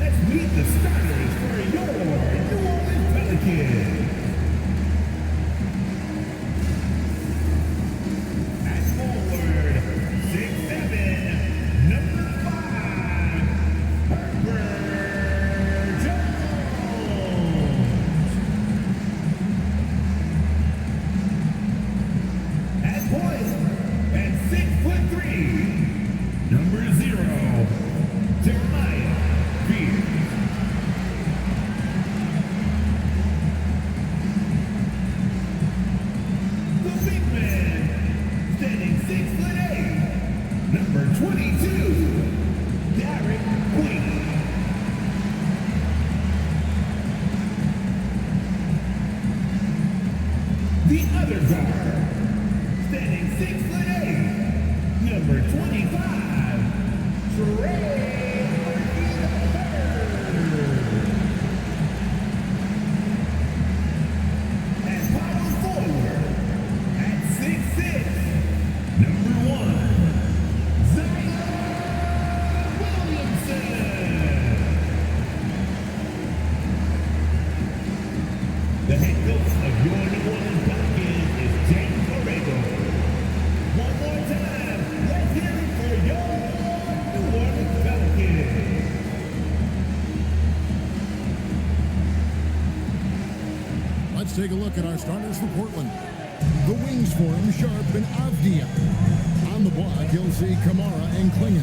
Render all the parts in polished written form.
Let's meet the starters for your New Orleans Pelicans. At forward, 6'7", number 5, Herbert Jones. At point, at 6'3", number 0, Jeremiah. The big man, standing 6'8", number 22, Derek Queen. The other guard, standing 6'8", number 25, Trey. The head coach of your New Orleans Pelicans is James Borrego. One more time, let's hear it for your New Orleans Pelicans. Let's take a look at our starters for Portland. The wings for him, Sharp and Avdia. On the block, you'll see Kamara and Klingon.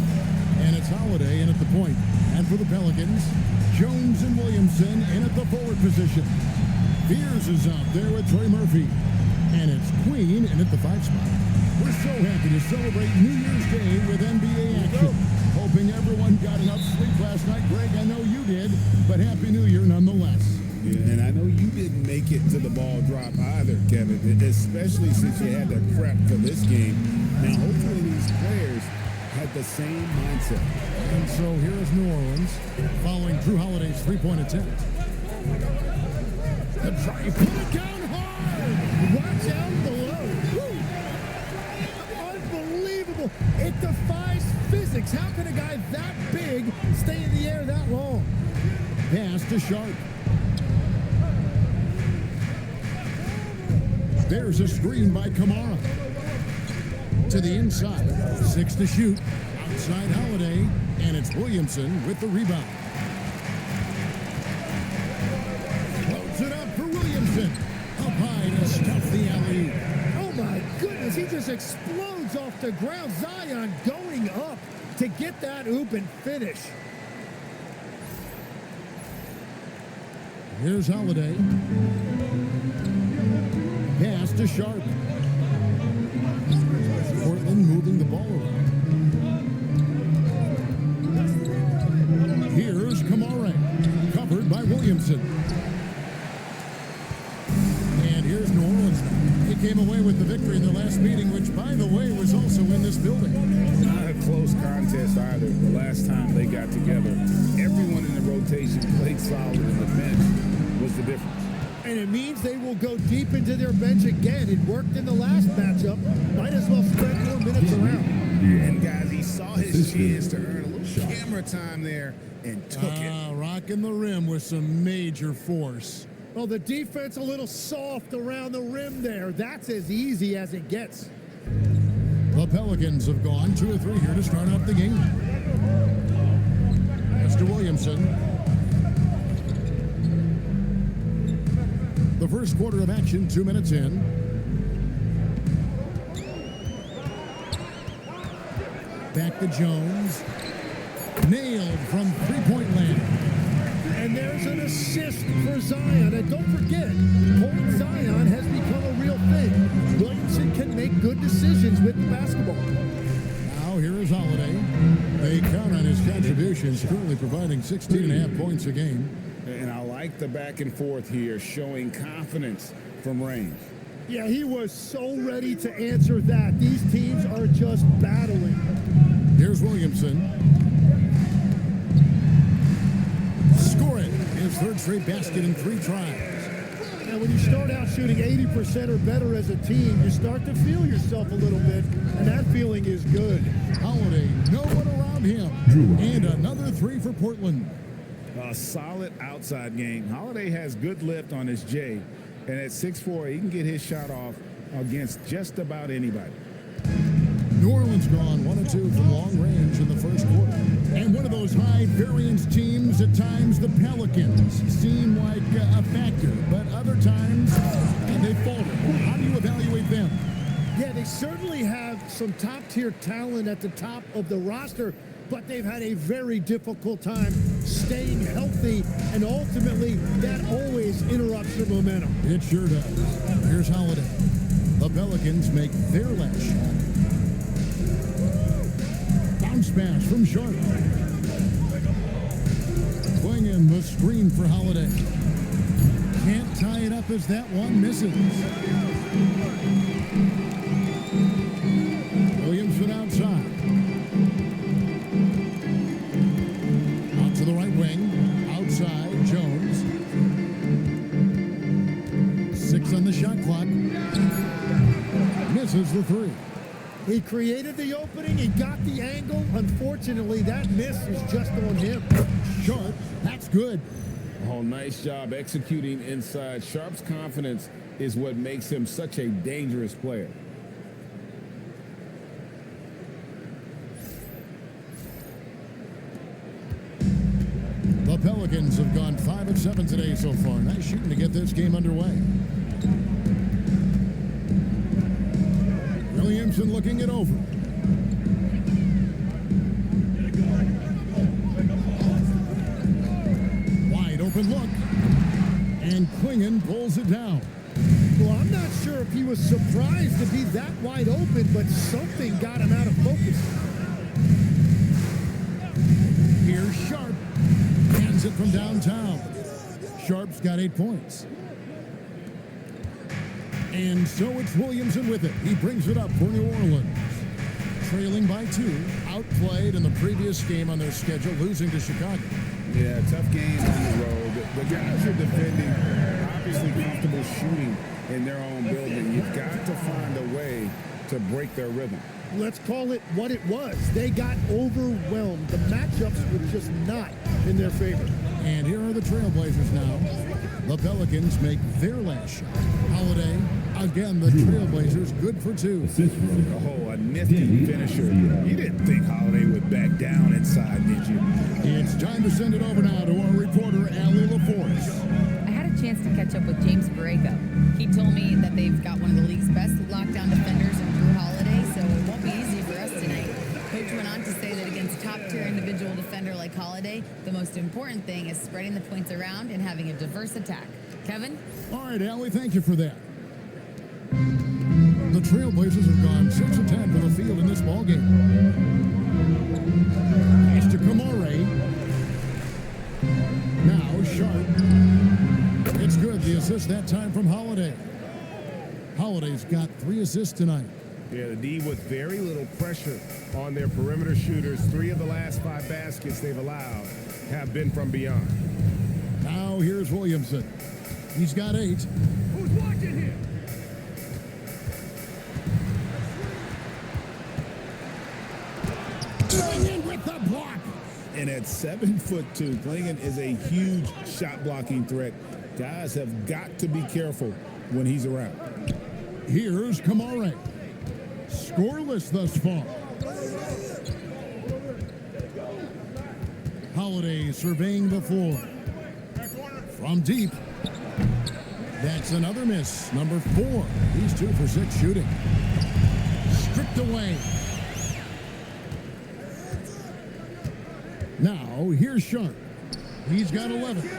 And it's Holiday in at the point. And for the Pelicans, Jones and Williamson in at the forward position. Beers is out there with Trey Murphy. And it's Queen in at the 5 spot. We're so happy to celebrate New Year's Day with NBA action. Hoping everyone got enough sleep last night. Greg, I know you did, but Happy New Year nonetheless. Yeah, and I know you didn't make it to the ball drop either, Kevin, especially since you had to prep for this game. Now, hopefully these players had the same mindset. And so here is New Orleans following Drew Holiday's three-point attempt. The drive, put it down hard. Watch out below. Woo. Unbelievable. It defies physics. How can a guy that big stay in the air that long? Pass to Sharp. There's a screen by Kamara. To the inside. 6 to shoot. Outside Holiday. And it's Williamson with the rebound. Up high to stuff the alley. Oh my goodness, he just explodes off the ground. Zion going up to get that oop and finish. Here's Holiday. Pass to Sharp. Portland moving the ball around. Here's Kamara. Covered by Williamson. Here's New Orleans. They came away with the victory in their last meeting, which, by the way, was also in this building. Not a close contest either. The last time they got together, everyone in the rotation played solid, and the bench was the difference. And it means they will go deep into their bench again. It worked in the last matchup. Might as well spread more minutes around. And guys, he saw his chance to earn a little camera time there and took it. Rocking the rim with some major force. Well, the defense a little soft around the rim there. That's as easy as it gets. The Pelicans have gone 2 of 3 here to start off the game. Mr. Williamson. The first quarter of action, 2 minutes in. Back to Jones. Nailed from three-point land. And there's an assist for Zion. And don't forget, Point Zion has become a real thing. Williamson can make good decisions with the basketball. Now here is Holiday. They count on his contributions, currently providing 16.5 points a game. And I like the back and forth here, showing confidence from range. Yeah, he was so ready to answer that. These teams are just battling. Here's Williamson. Score it. His third straight basket in 3 tries. Now, when you start out shooting 80% or better as a team, you start to feel yourself a little bit, and that feeling is good. Holiday, no one around him. And another 3 for Portland. A solid outside game. Holiday has good lift on his J, and at 6'4", he can get his shot off against just about anybody. New Orleans gone 1 of 2 from long range in the first quarter. And one of those high variance teams, at times the Pelicans seem like a factor, but other times they falter. How do you evaluate them? Yeah, they certainly have some top-tier talent at the top of the roster, but they've had a very difficult time staying healthy, and ultimately that always interrupts your momentum. It sure does. Here's Holiday. The Pelicans make their last shot. Bounce pass from Sharp. Swinging the screen for Holiday. Can't tie it up as that one misses. Williamson outside. Out to the right wing. Outside, Jones. 6 on the shot clock. Misses the 3. He created the opening, he got the angle. Unfortunately, that miss is just on him. Sharp, that's good. Oh, nice job executing inside. Sharp's confidence is what makes him such a dangerous player. The Pelicans have gone 5 of 7 today so far. Nice shooting to get this game underway. Williamson looking it over. Wide open look. And Klingon pulls it down. Well, I'm not sure if he was surprised to be that wide open, but something got him out of focus. Here's Sharp. Hands it from downtown. Sharp's got 8 points. And so it's Williamson with it. He brings it up for New Orleans. Trailing by 2. Outplayed in the previous game on their schedule, losing to Chicago. Yeah, tough game on the road. The guys are defending, obviously comfortable shooting in their own building. You've got to find a way to break their rhythm. Let's call it what it was. They got overwhelmed. The matchups were just not in their favor. And here are the Trailblazers now. The Pelicans make their last shot. Holiday, again, the Trailblazers good for 2. Oh, a nifty finisher. You didn't think Holiday would back down inside, did you? It's time to send it over now to our reporter, Allie LaForce. I had a chance to catch up with James Borrego. He told me that they've got one of the league's best lockdown defenders in Drew Holiday, so it won't be easy for us tonight. Coach went on to say that against top-tier individual defender like Holiday, the most important thing is spreading the points around and having a diverse attack. Kevin? All right, Allie, thank you for that. The Trailblazers have gone 6 of 10 from the field in this ballgame. Pass to Kamore. Now Sharp. It's good. The assist that time from Holiday. Holiday's got 3 assists tonight. Yeah, the D with very little pressure on their perimeter shooters. 3 of the last 5 baskets they've allowed have been from beyond. Now here's Williamson. He's got 8. Who's watching here? Klingon with the block. And at 7'2", Klingon is a huge shot blocking threat. Guys have got to be careful when he's around. Here's Kamare. Scoreless thus far. Holiday surveying the floor. From deep. That's another miss. Number 4. He's 2 for 6 shooting. Stripped away. Now, here's Sharp. He's got 11.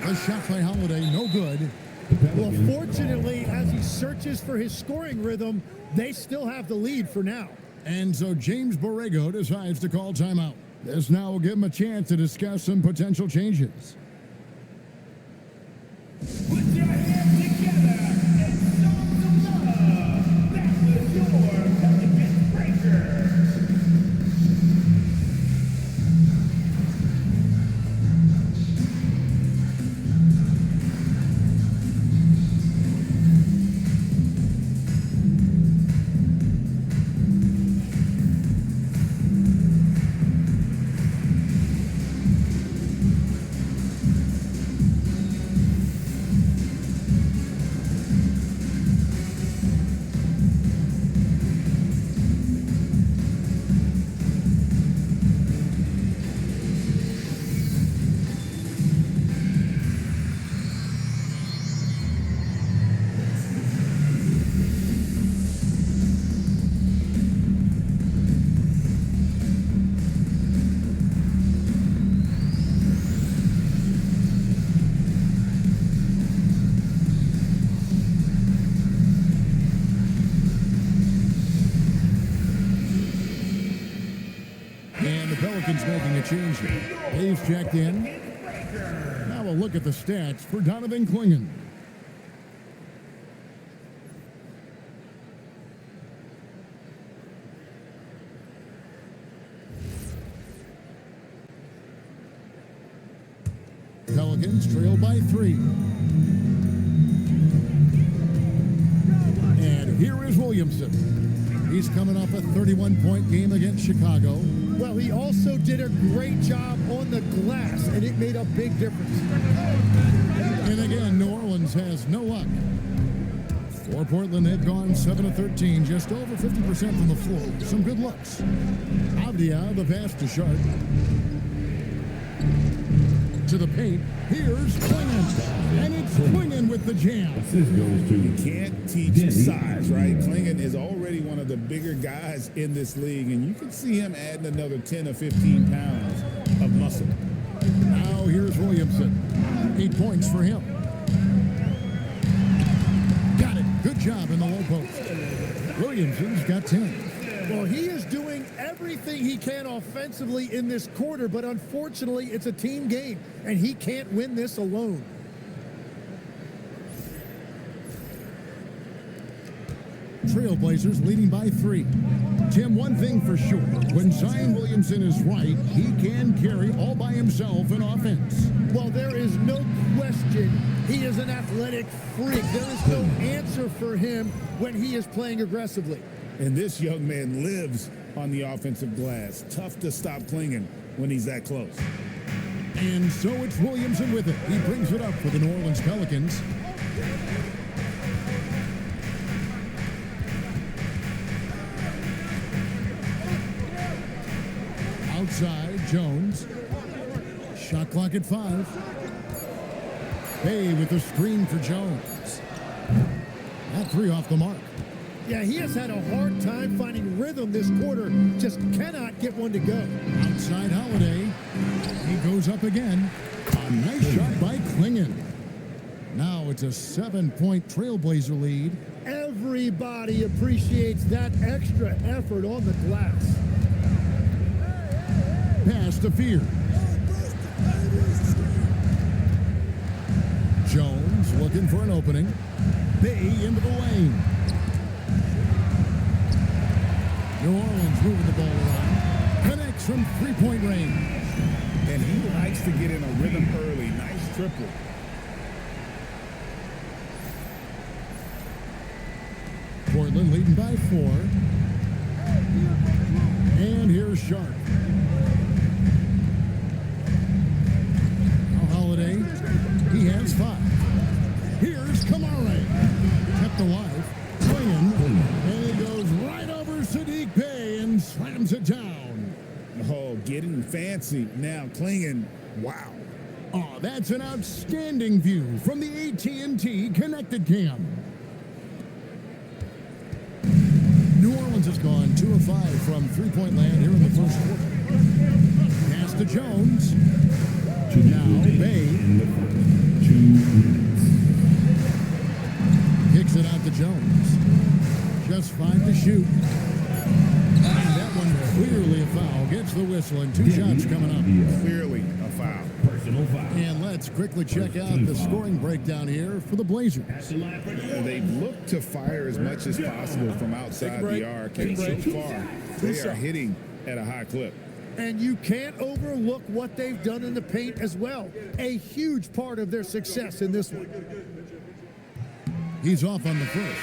A shot by Holiday, no good. Well, fortunately, as he searches for his scoring rhythm, they still have the lead for now. And so James Borrego decides to call timeout. This now will give him a chance to discuss some potential changes. Put your hands together and show some love. That was your Pelicans breaker. Pelicans making a change here. Dave's checked in. Now a look at the stats for Donovan Clingan. Pelicans trail by 3. And here is Williamson. He's coming off a 31-point game against Chicago. Well, he also did a great job on the glass, and it made a big difference. And again, New Orleans has no luck. For Portland, they've gone 7 of 13, just over 50% from the floor. Some good looks. Avdia, the pass to Sharp. To the paint. Here's Clingan. And it's Clingan with the jam. You can't teach size, right? Clingan is already one of the bigger guys in this league, and you can see him adding another 10 or 15 pounds of muscle. Now here's Williamson. 8 points for him. Got it. Good job in the low post. Williamson's got 10. Well, he is doing everything he can offensively in this quarter, but unfortunately, it's a team game, and he can't win this alone. Trailblazers leading by 3. Tim, one thing for sure, when Zion Williamson is right, he can carry all by himself in offense. Well, there is no question he is an athletic freak. There is no answer for him when he is playing aggressively. And this young man lives on the offensive glass. Tough to stop Clingan when he's that close. And so it's Williamson with it. He brings it up for the New Orleans Pelicans. Outside, Jones. Shot clock at 5. Bay with the screen for Jones. That 3 off the mark. Yeah, he has had a hard time finding rhythm this quarter. Just cannot get one to go. Outside Holiday. He goes up again. A nice shot by Clingan. Now it's a 7-point Trailblazer lead. Everybody appreciates that extra effort on the glass. Pass to Fear. Jones looking for an opening. Bay into the lane. New Orleans moving the ball around. Connects from 3-point range. And he likes to get in a rhythm early. Nice triple. Portland leading by 4. And here's Sharp. Now Holiday. He has 5. Here's Kamara. Kept alive. Swinging. And he goes right over Sadiq Bey and slams it down. Oh, getting fancy. Now Clingan. Wow. Oh, that's an outstanding view from the AT&T Connected Cam. New Orleans has gone 2 of 5 from 3-point land here in the first quarter. Pass to Jones. Now Bay. Kicks it out to Jones. Just 5 to shoot. And that one clearly a foul. Gets the whistle and 2 shots coming up. Clearly a foul. Personal foul. And let's quickly check out the scoring breakdown here for the Blazers. They've looked to fire as much as possible from outside the arc, and so far they are hitting at a high clip. And you can't overlook what they've done in the paint as well. A huge part of their success in this one. He's off on the first.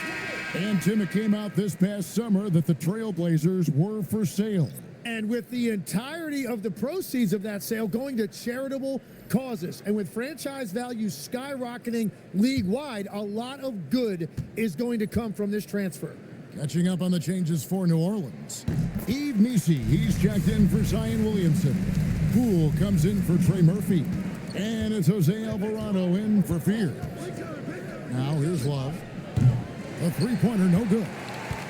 And Tim, it came out this past summer that the Trailblazers were for sale. And with the entirety of the proceeds of that sale going to charitable causes, and with franchise values skyrocketing league-wide, a lot of good is going to come from this transfer. Catching up on the changes for New Orleans. Yves Missi, he's checked in for Zion Williamson. Poole comes in for Trey Murphy. And it's Jose Alvarado in for Fears. Now here's Love. A 3-pointer, no good.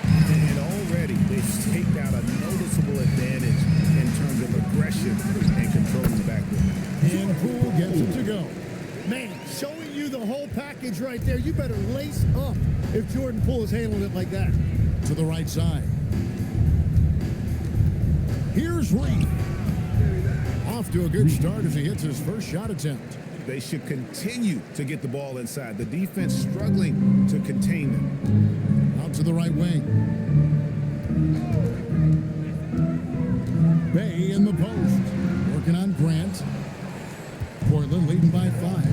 And already they've staked out a noticeable advantage in terms of aggression and controlling the backcourt. And Poole gets it to go. Man, showing you the whole package right there. You better lace up if Jordan Poole is handling it like that. To the right side. Here's Reed. Off to a good start as he hits his first shot attempt. They should continue to get the ball inside. The defense struggling to contain them. Out to the right wing. Bay in the post. Working on Grant. Portland leading by 5.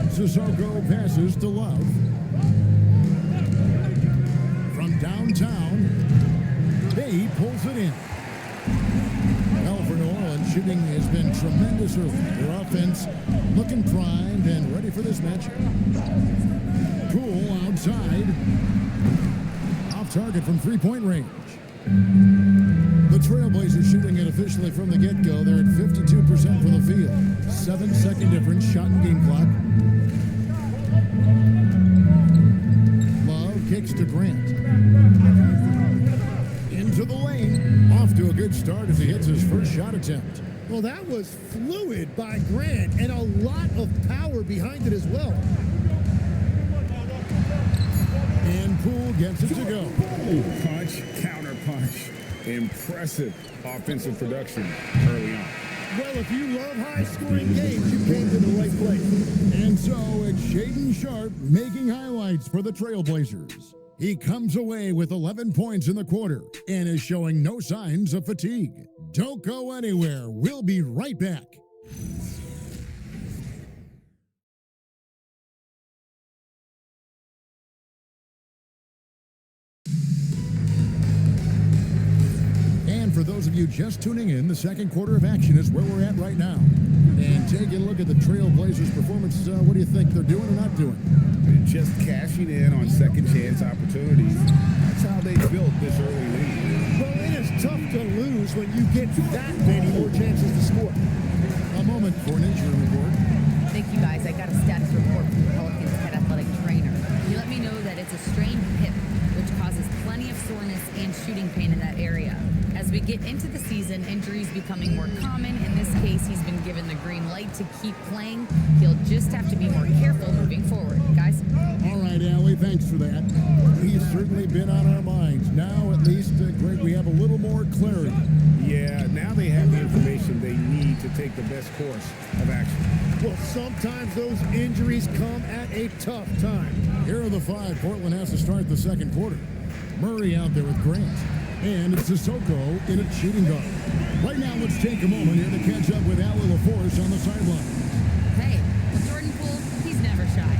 Sissoko passes to Love. From downtown, Bay pulls it in. Well, for New Orleans, shooting has been tremendous early. Their offense looking primed and ready for this matchup. Poole outside. Off target from three-point range. The Trailblazers shooting it officially from the get-go. They're at 52% from the field. 7-second difference, shot and game clock. Love kicks to Grant. Into the lane. Off to a good start as he hits his first shot attempt. Well, that was fluid by Grant and a lot of power behind it as well. And Poole gets it to go. Punch, counter punch. Impressive offensive production early on. Well, if you love high-scoring games, you came to the right place. And so it's Shaedon Sharpe making highlights for the Trailblazers. He comes away with 11 points in the quarter and is showing no signs of fatigue. Don't go anywhere. We'll be right back. And for those of you just tuning in, the second quarter of action is where we're at right now. And taking a look at the Trailblazers' performance, what do you think they're doing or not doing? They're just cashing in on second chance opportunities. That's how they built this early lead. Well, it is tough to lose when you get that many more chances to score. A moment for an injury report. Thank you, guys. I got a status report from the Pelicans head athletic trainer. He let me know that it's a strained hip, which causes plenty of soreness and shooting pain in that area. As we get into the season, injuries becoming more common. In this case, he's been given the green light to keep playing. He'll just have to be more careful moving forward, guys. All right, Allie, thanks for that. He's certainly been on our minds. Now, at least, Greg, we have a little more clarity. Yeah, now they have the information they need to take the best course of action. Well, sometimes those injuries come at a tough time. Here are the 5. Portland has to start the second quarter. Murray out there with Grant. And it's Sissoko in its shooting guard. Right now, let's take a moment here to catch up with Allie LaForce on the sideline. Hey, Jordan Poole, he's never shy.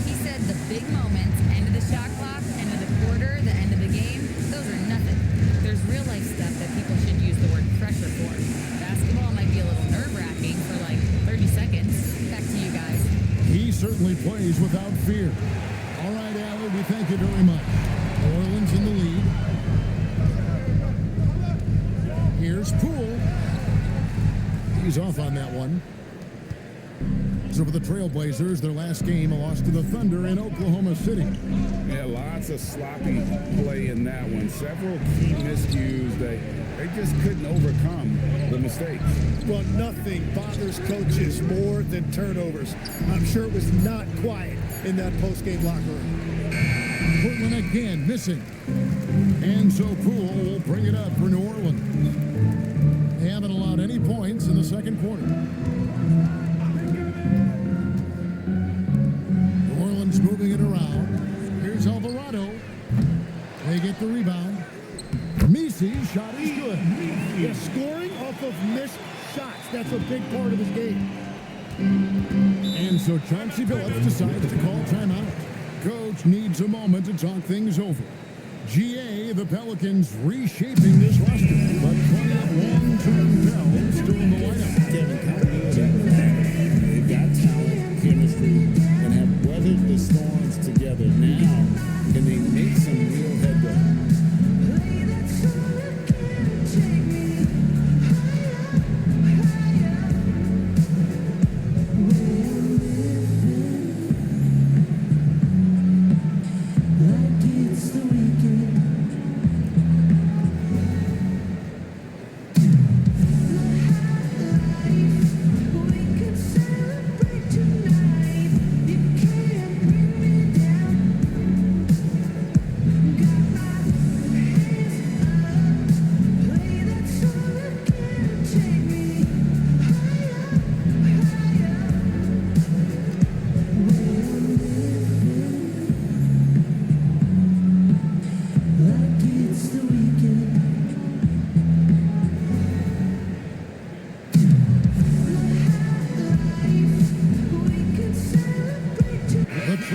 He said the big moments, end of the shot clock, end of the quarter, the end of the game, those are nothing. There's real life stuff that people should use the word pressure for. Basketball might be a little nerve-wracking for like 30 seconds. Back to you guys. He certainly plays without fear. All right, Allie, we thank you very much. New Orleans in the lead. Here's Poole. He's off on that one. So for the Trailblazers, their last game, a loss to the Thunder in Oklahoma City. Yeah, lots of sloppy play in that one. Several key miscues that they just couldn't overcome the mistakes. Well, nothing bothers coaches more than turnovers. I'm sure it was not quiet in that post-game locker room. Portland again missing. And so Poole will bring it up for New Orleans. They haven't allowed any points in the second quarter. New Orleans moving it around. Here's Alvarado. They get the rebound. Misi's shot is good. Yeah, scoring off of missed shots, that's a big part of his game. And so Chauncey Billups decides to call timeout. Coach needs a moment to talk things over. GA, the Pelicans reshaping this roster, but plenty of long-term talent still in the lineup. Kevin, continuity. They've got talent, chemistry, and have weathered the storms together. Now, can they make some real headway?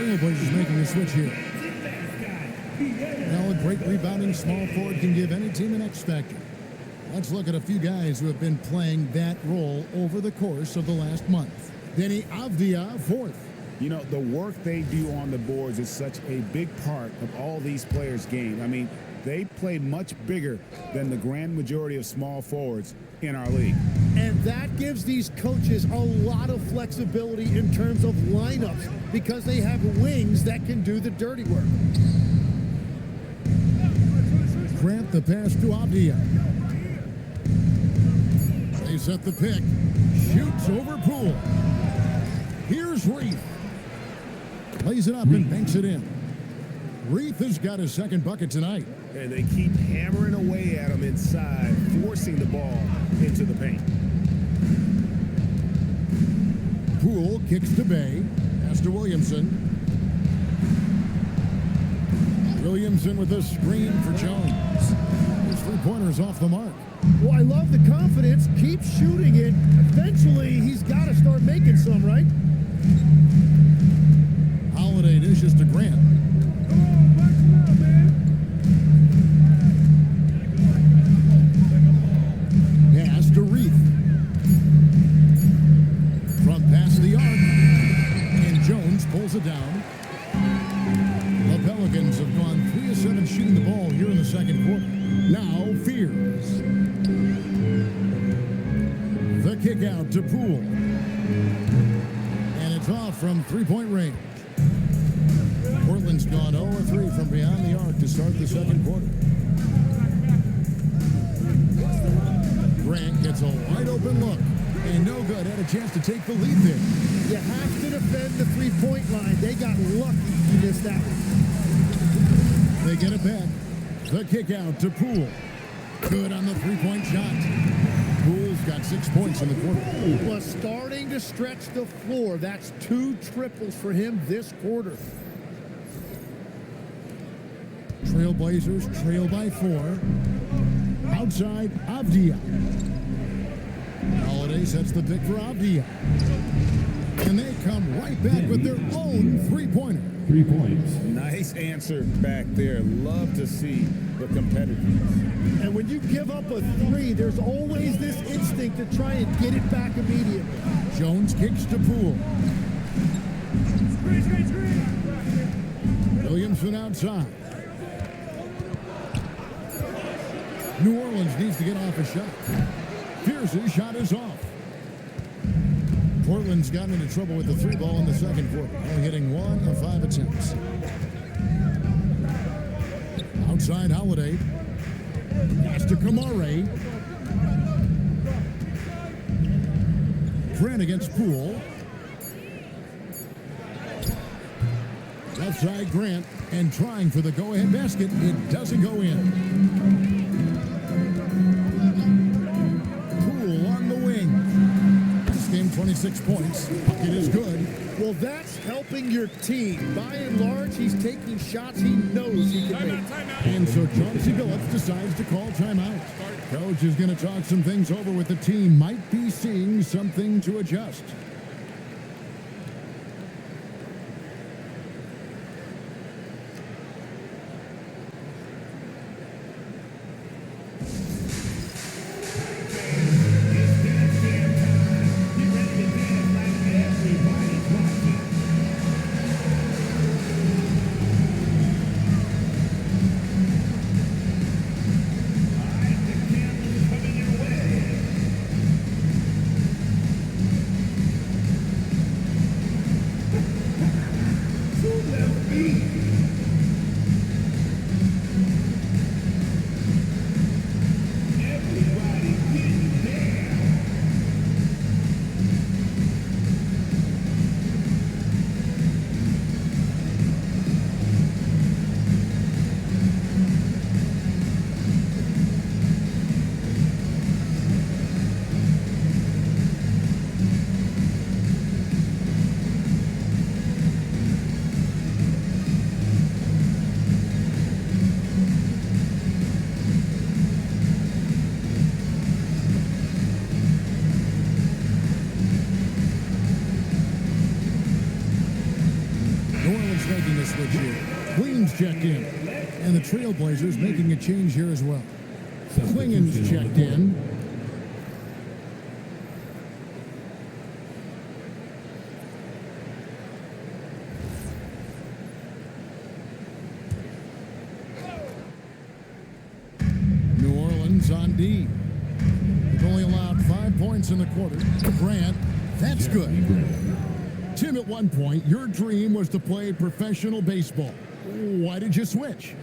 Trailblazers making a switch here. Well, a great rebounding small forward can give any team an X factor. Let's look at a few guys who have been playing that role over the course of the last month. Denny Avdia, fourth. You know, the work they do on the boards is such a big part of all these players' game. I mean, they play much bigger than the grand majority of small forwards in our league. And that gives these coaches a lot of flexibility in terms of lineups because they have wings that can do the dirty work. Grant the pass to Avdia. They set the pick. Shoots over Poole. Here's Reith. Plays it up and banks it in. Reith has got his second bucket tonight. And they keep hammering away at him inside, forcing the ball into the paint. Poole kicks to Bay. Pass to Williamson. Williamson with a screen for Jones. His three-pointer's off the mark. Well, I love the confidence. Keep shooting it. Eventually, he's got to start making some, right? Holiday dishes to Grant. Pass to Reith. From past the arc. And Jones pulls it down. The Pelicans have gone 3 of 7 shooting the ball here in the second quarter. Now Fears. The kick out to Poole. And it's off from three-point range. Portland's gone 0 of 3 from beyond the arc to start the second quarter. Grant gets a wide open look. And no good. Had a chance to take the lead there. You have to defend the three-point line. They got lucky he missed that one. They get it back. The kick out to Poole. Good on the three-point shot. Poole's got 6 points in the quarter. Was starting to stretch the floor. That's 2 triples for him this quarter. Trailblazers trail by 4. Outside, Avdia. Holiday sets the pick for Avdia. And they come right back with their own three-pointer. 3 points. Nice answer back there. Love to see the competitiveness. And when you give up a 3, there's always this instinct to try and get it back immediately. Jones kicks to Poole. Williamson outside. New Orleans needs to get off a shot. Pierce's shot is off. Portland's gotten into trouble with the 3 ball in the second quarter, only hitting 1 of 5 attempts. Outside Holiday. Pass to Kamare. Grant against Poole. Left side Grant, and trying for the go-ahead basket. It doesn't go in. Poole on the wing. This game 26 points. Bucket is good. Well, that's helping your team. By and large, he's taking shots he knows he can make. And so Chauncey Billups decides to call timeout. Coach is going to talk some things over with the team. Might be seeing something to adjust. making a switch here. Queen's checked in. And the Trailblazers making a change here as well. Klingen's checked in. New Orleans on D. They've only allowed 5 points in the quarter. Grant, that's good. Tim, at one point, your dream was to play professional baseball. Why did you switch?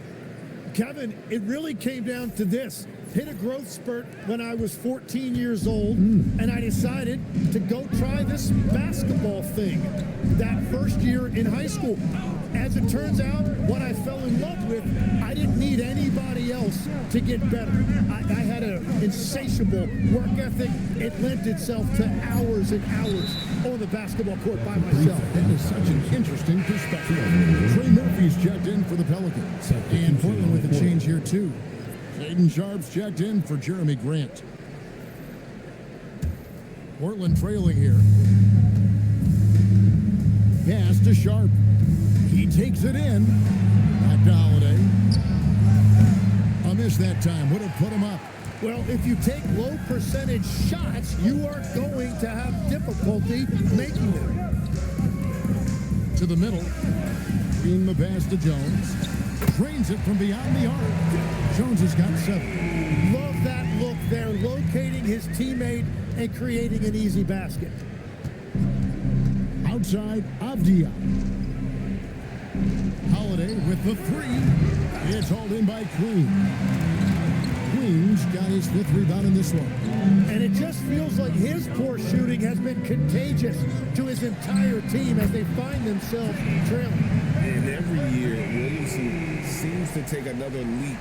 Kevin, it really came down to this. Hit a growth spurt when I was 14 years old, and I decided to go try this basketball thing that first year in high school. As it turns out, what I fell in love with, I didn't need anybody else to get better. I had an insatiable work ethic. It lent itself to hours and hours on the basketball court by myself. That is such an interesting perspective. Trey Murphy's checked in for the Pelicans. And Portland with a change here, too. Shaden Sharp's checked in for Jeremy Grant. Portland trailing here. Pass to Sharp. He takes it in. Back to Holiday. A miss that time. Would have put him up. Well, if you take low percentage shots, you are going to have difficulty making them. To the middle. Green the pass to Jones. Drains it from beyond the arc. Jones has got 7. Love that look there, locating his teammate and creating an easy basket. Outside, Avdia. Holiday with the 3. It's hauled in by Queen. Queen's got his 5th rebound in this one. And it just feels like his poor shooting has been contagious to his entire team as they find themselves trailing. And every year, Williamson seems to take another leap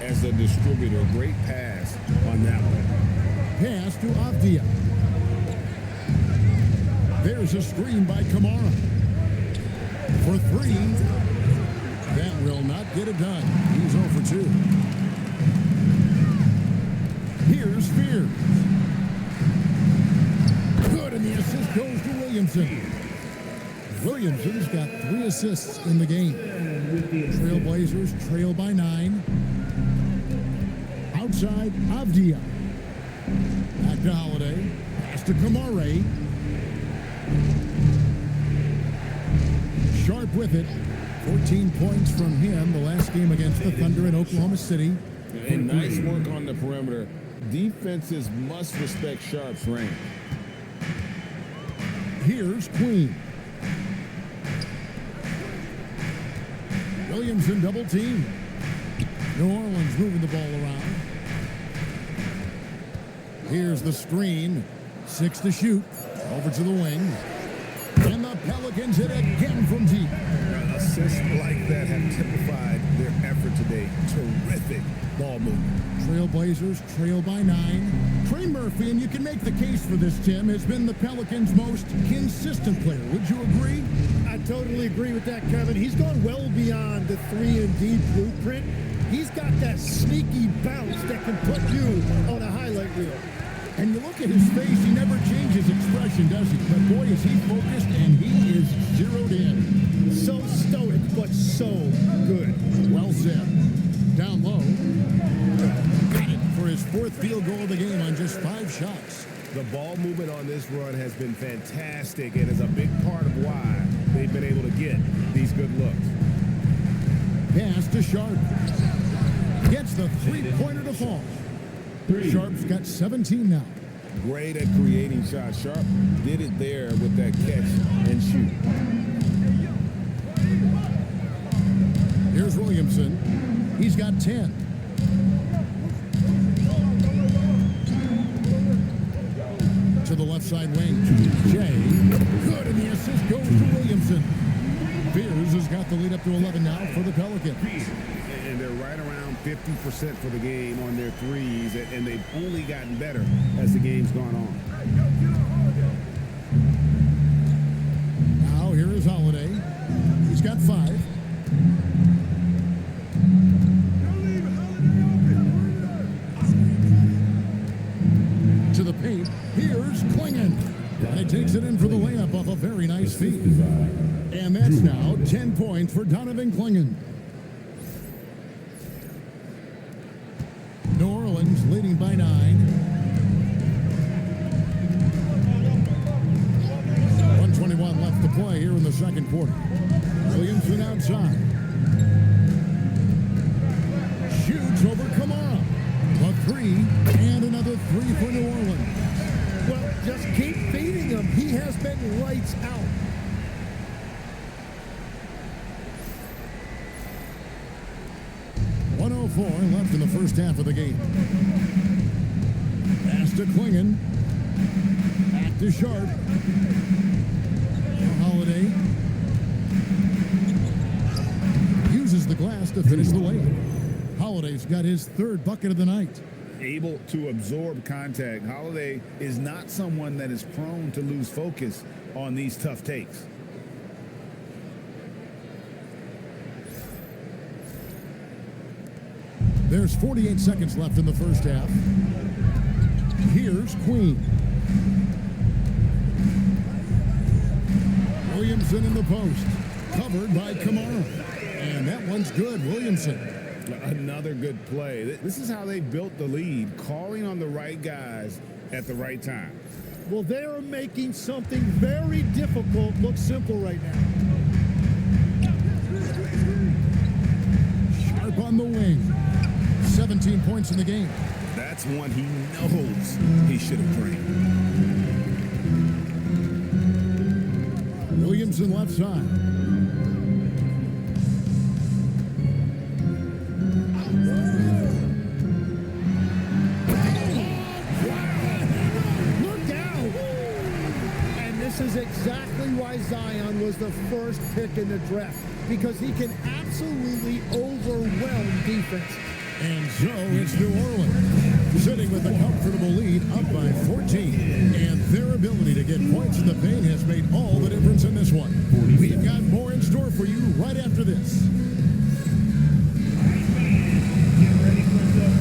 as a distributor. Great pass on that one. Pass to Avdia. There's a screen by Kamara. For 3. That will not get it done. He's 0 for 2. Here's Spears. Good, and the assist goes to Williamson. Williamson's got 3 assists in the game. Trailblazers trail by 9. Outside, Avdia. Back to Holiday. Pass to Kamara. Sharp with it. 14 points from him the last game against the Thunder in Oklahoma City. And nice work on the perimeter. Defenses must respect Sharp's range. Here's Queen. Williamson double team. New Orleans moving the ball around. Here's the screen. 6 to shoot. Over to the wing. And the Pelicans hit again from deep. Assists like that have typified their effort today. Terrific ball movement. Trailblazers trail by 9. Trey Murphy, and you can make the case for this, Tim, has been the Pelicans' most consistent player. Would you agree? I totally agree with that, Kevin. He's gone well beyond the 3-and-D blueprint. He's got that sneaky bounce that can put you on a highlight reel. And you look at his face, he never changes expression, does he? But boy, is he focused, and he is zeroed in. So stoic, but so good. Well said. Down low. Got it for his 4th field goal of the game on just 5 shots. The ball movement on this run has been fantastic and is a big part of why they've been able to get these good looks. Pass to Sharp. Gets the 3-pointer to fall. Sharp's got 17 now. Great at creating shots. Sharp did it there with that catch and shoot. Here's Williamson. He's got 10. To the left side wing. Jay. Good, and the assist goes to Williamson. Spears has got the lead up to 11 now for the Pelicans. And they're right around 50% for the game on their threes, and they've only gotten better as the game's gone on. Now here is Holiday. He's got 5. To the paint. Here's Klingen. And he takes it in for the layup off a very nice feed. And that's It's now 10 points for Donovan Clingan. New Orleans leading by 9. 1:21 left to play here in the second quarter. Williamson outside. Shoots over Kamara. A 3 and another 3 for New Orleans. Well, just keep feeding him. He has been lights out. .104 left in the first half of the game. Pass to Clingan. Back to Sharp. Holiday uses the glass to finish the way. Holiday's got his third bucket of the night. Able to absorb contact. Holiday is not someone that is prone to lose focus on these tough takes. There's 48 seconds left in the first half. Here's Queen. Williamson in the post. Covered by Kamara. And that one's good. Williamson. Another good play. This is how they built the lead, calling on the right guys at the right time. Well, they are making something very difficult look simple right now. Sharp on the wing. 17 points in the game. That's one he knows he should have drained. Williamson left side. Look out! And this is exactly why Zion was the first pick in the draft, because he can absolutely overwhelm defense. And so it's New Orleans, sitting with a comfortable lead, up by 14. And their ability to get points in the paint has made all the difference in this one. We've got more in store for you right after this. Get ready for some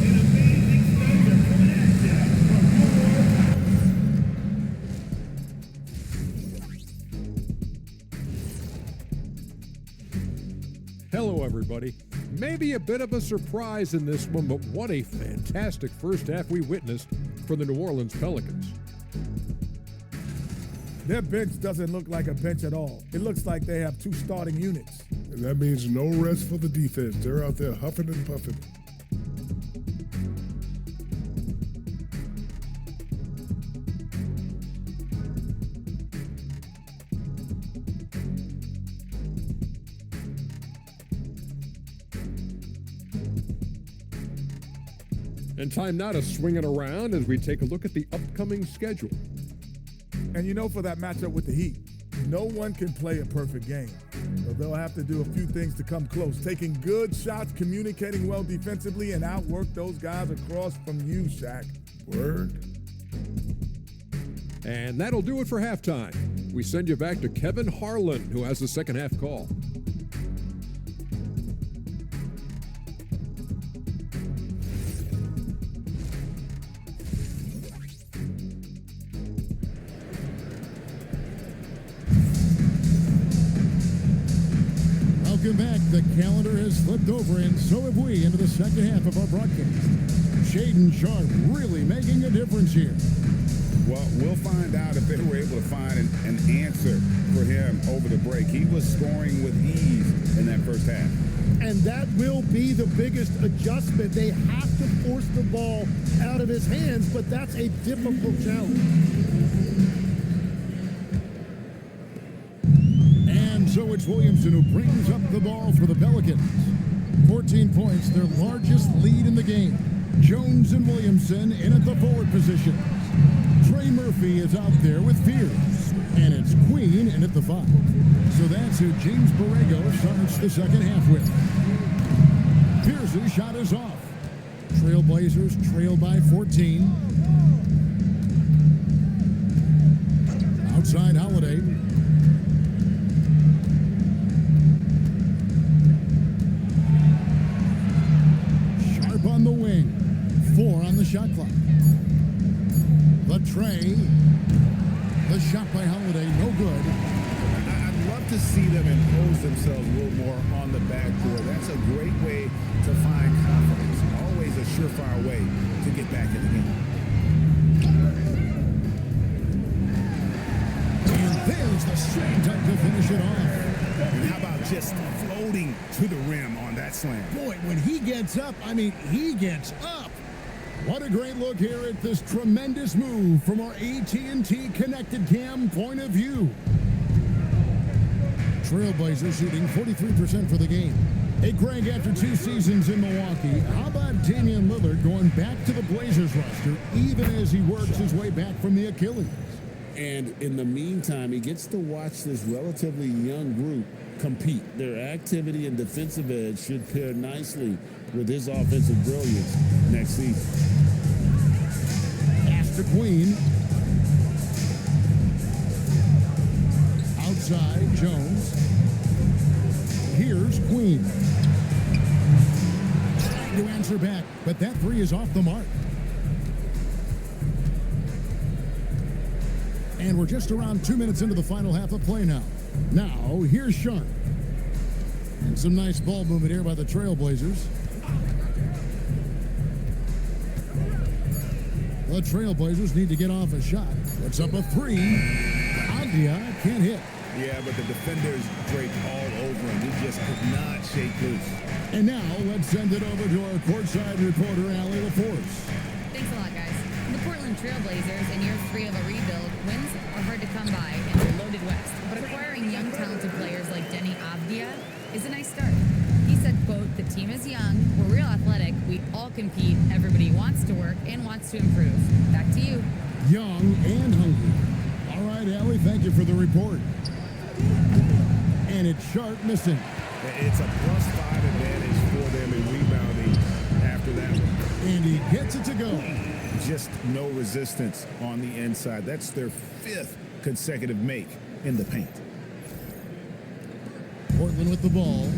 an amazing stunner coming at you from New Orleans. Hello, everybody. Maybe a bit of a surprise in this one, but what a fantastic first half we witnessed for the New Orleans Pelicans. Their bench doesn't look like a bench at all. It looks like they have two starting units. And that means no rest for the defense. They're out there huffing and puffing. And time now to swing it around as we take a look at the upcoming schedule. And you know, for that matchup with the Heat, no one can play a perfect game. So they'll have to do a few things to come close. Taking good shots, communicating well defensively, and outwork those guys across from you, Shaq. Word. And that'll do it for halftime. We send you back to Kevin Harlan, who has the second half call. Welcome back. The calendar has flipped over, and so have we, into the second half of our broadcast. Shaden Sharp really making a difference here. Well, we'll find out if they were able to find an answer for him over the break. He was scoring with ease in that first half. And that will be the biggest adjustment. They have to force the ball out of his hands, but that's a difficult challenge. And so it's Williamson who brings up the ball for the Pelicans. 14 points, their largest lead in the game. Jones and Williamson in at the forward position. Trey Murphy is out there with Pierce. And it's Queen in at the 5. So that's who James Borrego starts the second half with. Pierce's shot is off. Trailblazers trail by 14. Outside Holiday. Sharp on the wing. 4 on the shot clock. The Trey. The shot by Holiday, no good. I'd love to see them impose themselves a little more on the backboard. That's a great way to find confidence. Always a surefire way to get back in the game. And there's the straight dunk to finish it off. And how about just floating to the rim on that slam? Boy, when he gets up, I mean, he gets up. What a great look here at this tremendous move from our AT&T Connected Cam point of view. Trailblazers shooting 43% for the game. Hey, Greg, after 2 seasons in Milwaukee, how about Damian Lillard going back to the Blazers roster even as he works his way back from the Achilles? And in the meantime, he gets to watch this relatively young group compete. Their activity and defensive edge should pair nicely with his offensive brilliance next season. Pass to Queen. Outside, Jones. Here's Queen. Trying to answer back, but that three is off the mark. And we're just around 2 minutes into the final half of play now. Now, here's Sharp. And some nice ball movement here by the Trailblazers. The Trailblazers need to get off a shot. Puts up a three. Avdia can't hit. Yeah, but the defenders draped all over him. He just could not shake loose. And now, let's send it over to our courtside reporter, Allie LaForce. Thanks a lot, guys. The Portland Trailblazers, in year 3 of a rebuild, wins are hard to come by in the loaded West. But acquiring young, talented players like Denny Avdia is a nice start. He said, quote, "The team is young, we're real athletic, we all compete, everybody wants to work and wants to improve." Back to you. Young and hungry. All right, Allie, thank you for the report. And it's Sharp missing. It's a +5 advantage for them in rebounding after that one. And he gets it to go. Just no resistance on the inside. That's their 5th consecutive make in the paint. Portland with the ball.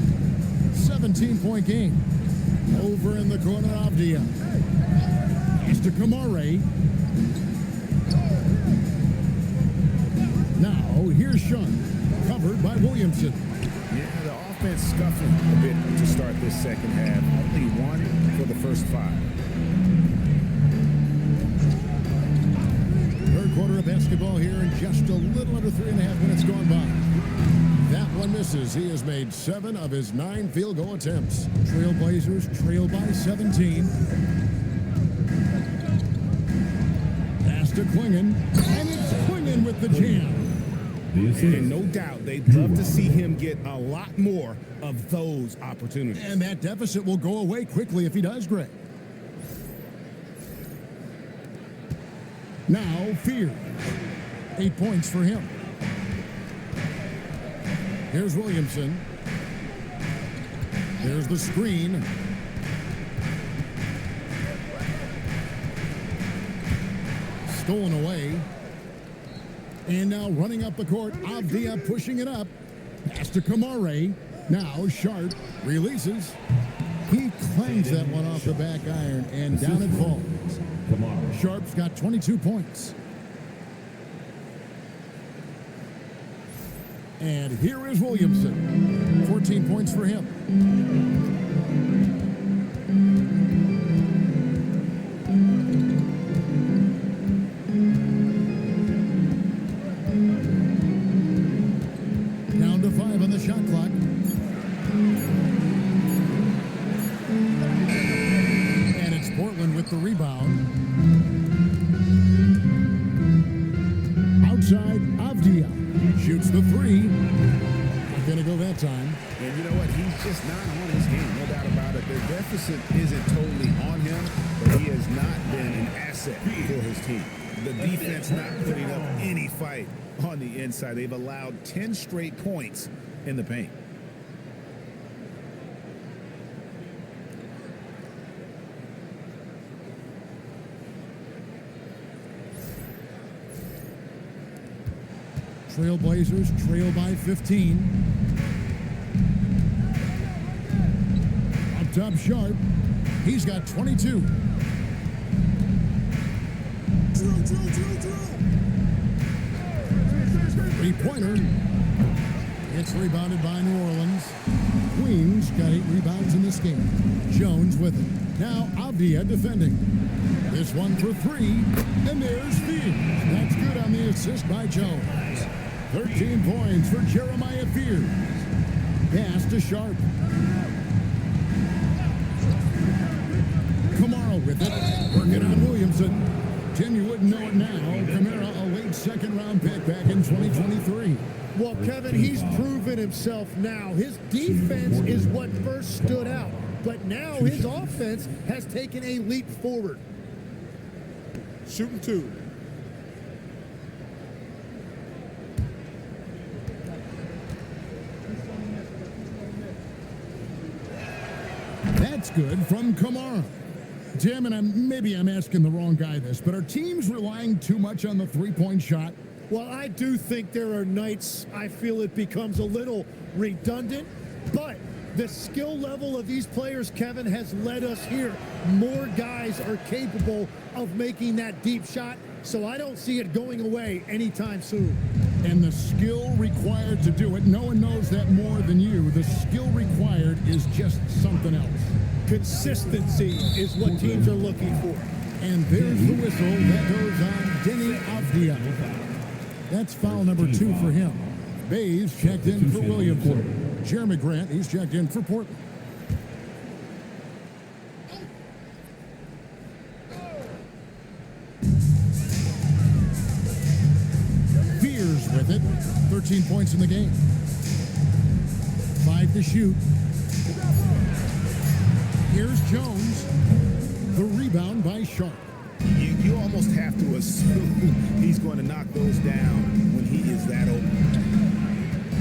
17-point game. Over in the corner, Avdia. Pass to Kamare. Now, here's Shun. Covered by Williamson. Yeah, the offense scuffling a bit to start this second half. Only 1 for the first 5. Third quarter of basketball here in just a little under 3.5 minutes gone by. That one misses. He has made 7 of his 9 field goal attempts. Trailblazers trail by 17. Pass to Klingon. And it's Klingon with the jam. And no doubt they'd love to see him get a lot more of those opportunities. And that deficit will go away quickly if he does, Greg. Now, Fear. 8 points for him. Here's Williamson. There's the screen. Stolen away. And now running up the court, Avdia pushing it up. Pass to Kamare. Now Sharp releases. He clangs that one off the back iron, and down it falls. Sharp's got 22 points. And here is Williamson. 14 points for him. Down to 5 on the shot clock. And it's Portland with the rebound. Outside, Avdia shoots the 3. Not going to go that time. And you know what? He's just not on his game, no doubt about it. Their deficit isn't totally on him, but he has not been an asset for his team. The defense not putting up any fight on the inside. They've allowed 10 straight points in the paint. Trailblazers trail by 15. Up top, Sharp. He's got 22. Three-pointer. It's rebounded by New Orleans. Queens got 8 rebounds in this game. Jones with it. Now Avdia defending. This one for 3. And there's Fields. That's good on the assist by Jones. 13 points for Jeremiah Fields. Pass to Sharp. Kamara with it. Working on Williamson. Tim, you wouldn't know it now. Kamara, a late second-round pick back in 2023. Well, Kevin, he's proven himself now. His defense is what first stood out, but now his offense has taken a leap forward. Shooting 2. That's good from Kamara. Jim, and maybe I'm asking the wrong guy this, but are teams relying too much on the three-point shot? Well, I do think there are nights I feel it becomes a little redundant, but the skill level of these players, Kevin, has led us here. More guys are capable of making that deep shot, so I don't see it going away anytime soon. And the skill required to do it, no one knows that more than you. The skill required is just something else. Consistency is what teams are looking for. And there's the whistle that goes on Denny Avdia. That's foul number 2 for him. Bays checked in for Williamson. Jeremy Grant, he's checked in for Portland. Fears with it. 13 points in the game. 5 to shoot. Here's Jones. The rebound by Sharp. You almost have to assume he's going to knock those down when he is that open.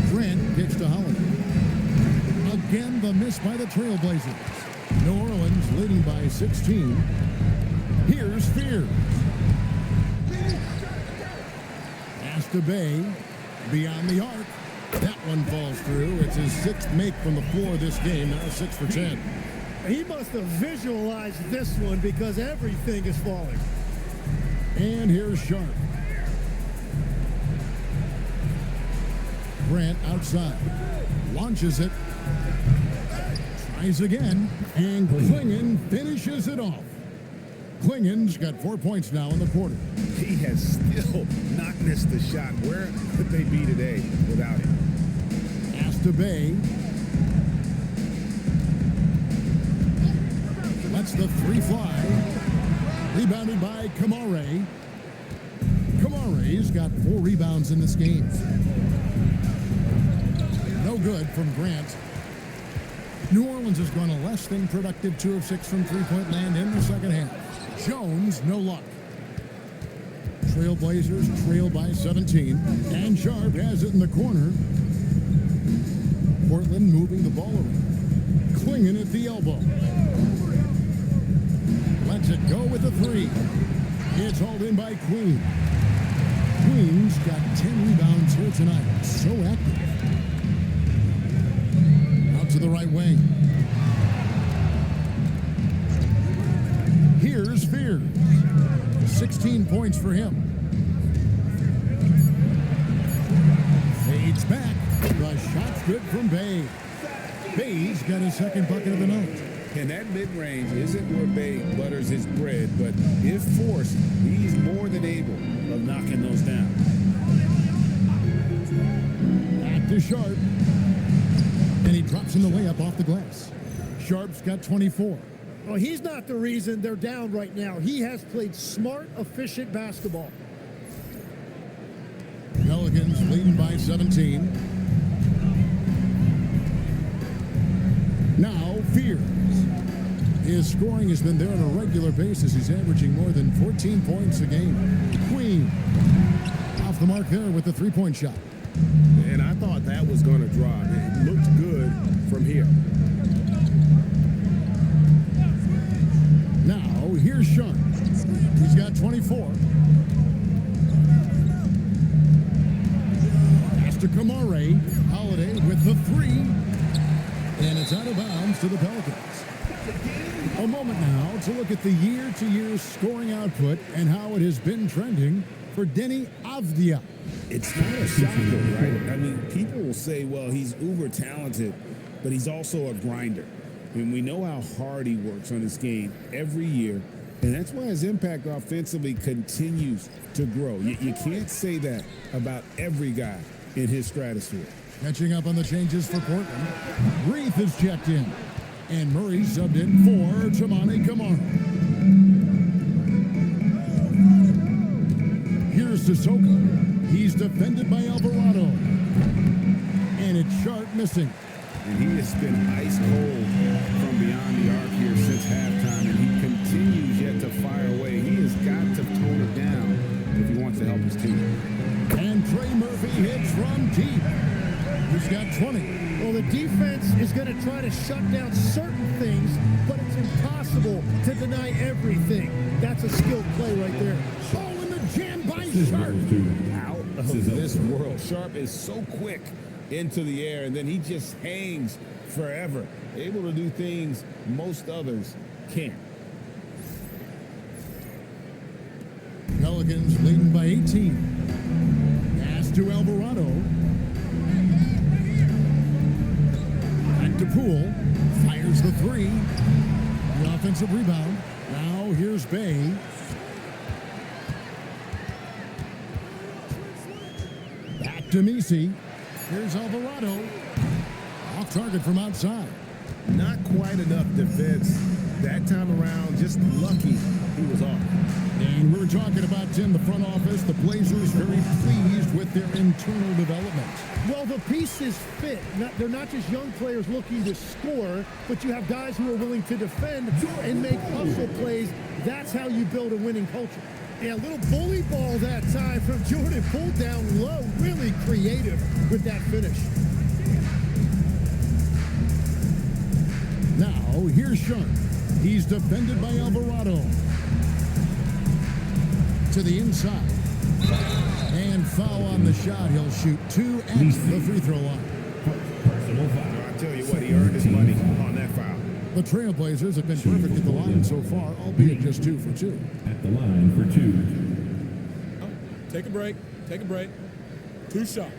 Grant kicks to Holiday. Again, the miss by the Trailblazers. New Orleans leading by 16. Here's Fears. Pass to Bay. Beyond the arc. That one falls through. It's his 6th make from the floor this game. Now 6 for 10. He must have visualized this one because everything is falling. And here's Sharp. Grant outside. Launches it. Tries again. And Klingon finishes it off. Klingon's got 4 points now in the quarter. He has still not missed the shot. Where could they be today without him? Pass to Bay. Lets the 3 fly. Rebounded by Kamare. Kamare's got 4 rebounds in this game. No good from Grant. New Orleans has gone a less than productive 2 of 6 from three-point land in the second half. Jones, no luck. Trailblazers trail by 17. And Sharp has it in the corner. Portland moving the ball around. Klingon at the elbow. Lets it go with the 3. It's hauled in by Queen. Queen's got 10 rebounds here tonight. So active. Out to the right wing. Here's Fears. 16 points for him. Fades back. The shot's good from Bay. Bay's got his 2nd bucket of the night. And that mid-range isn't where Bay butters his bread, but if forced, he's more than able of knocking those down. Back to Sharp. And he drops in the layup off the glass. Sharp's got 24. Well, he's not the reason they're down right now. He has played smart, efficient basketball. Pelicans leading by 17. Now, Fears. His scoring has been there on a regular basis. He's averaging more than 14 points a game. Queen off the mark there with the 3-point shot. And I thought that was going to drop. It looked good from here. Now, here's Sharp. He's got 24. Pass to Kamare. Holiday with the 3. And it's out of bounds to the Pelicans. A moment now to look at the year-to-year scoring output and how it has been trending for Denny Avdia. It's not a shocker, right? I mean, people will say, well, he's uber talented, but he's also a grinder. And we know how hard he works on his game every year, and that's why his impact offensively continues to grow. You can't say that about every guy in his stratosphere. Catching up on the changes for Portland. Reith is checked in, and Murray subbed in for Tamani Kamara. Here's Sissoko. He's defended by Alvarado. And it's Sharp missing. And he has been ice cold from beyond the arc here since halftime, and he continues yet to fire away. He has got to tone it down if he wants to help his team. And Trey Murphy hits from deep. He's got 20. Well, the defense is going to try to shut down certain things, but it's impossible to deny everything. That's a skilled play right there. Oh, and the jam by Sharp. Out of this world. Sharp is so quick into the air, and then he just hangs forever, able to do things most others can't. Pelicans leading by 18. Pass to Alvarado. Back to Poole. Fires the three. The offensive rebound. Now here's Bay. Back to Misi. Here's Alvarado. Off target from outside. Not quite enough defense that time around. Just lucky he was off. And we're talking about, Tim, the front office. The Blazers very pleased with their internal development. Well, the pieces fit. They're not just young players looking to score, but you have guys who are willing to defend and make hustle plays. That's how you build a winning culture. Yeah, a little bully ball that time from Jordan. Pulled down low. Really creative with that finish. Now, here's Sharp. He's defended by Alvarado. To the inside. And foul on the shot. He'll shoot 2 at the free throw line. Personal foul. I'll tell you what, he earned his money on that foul. The Trailblazers have been perfect at the line so far, albeit just 2 for 2. At the line for 2. Take a break. Take a break. 2 shots.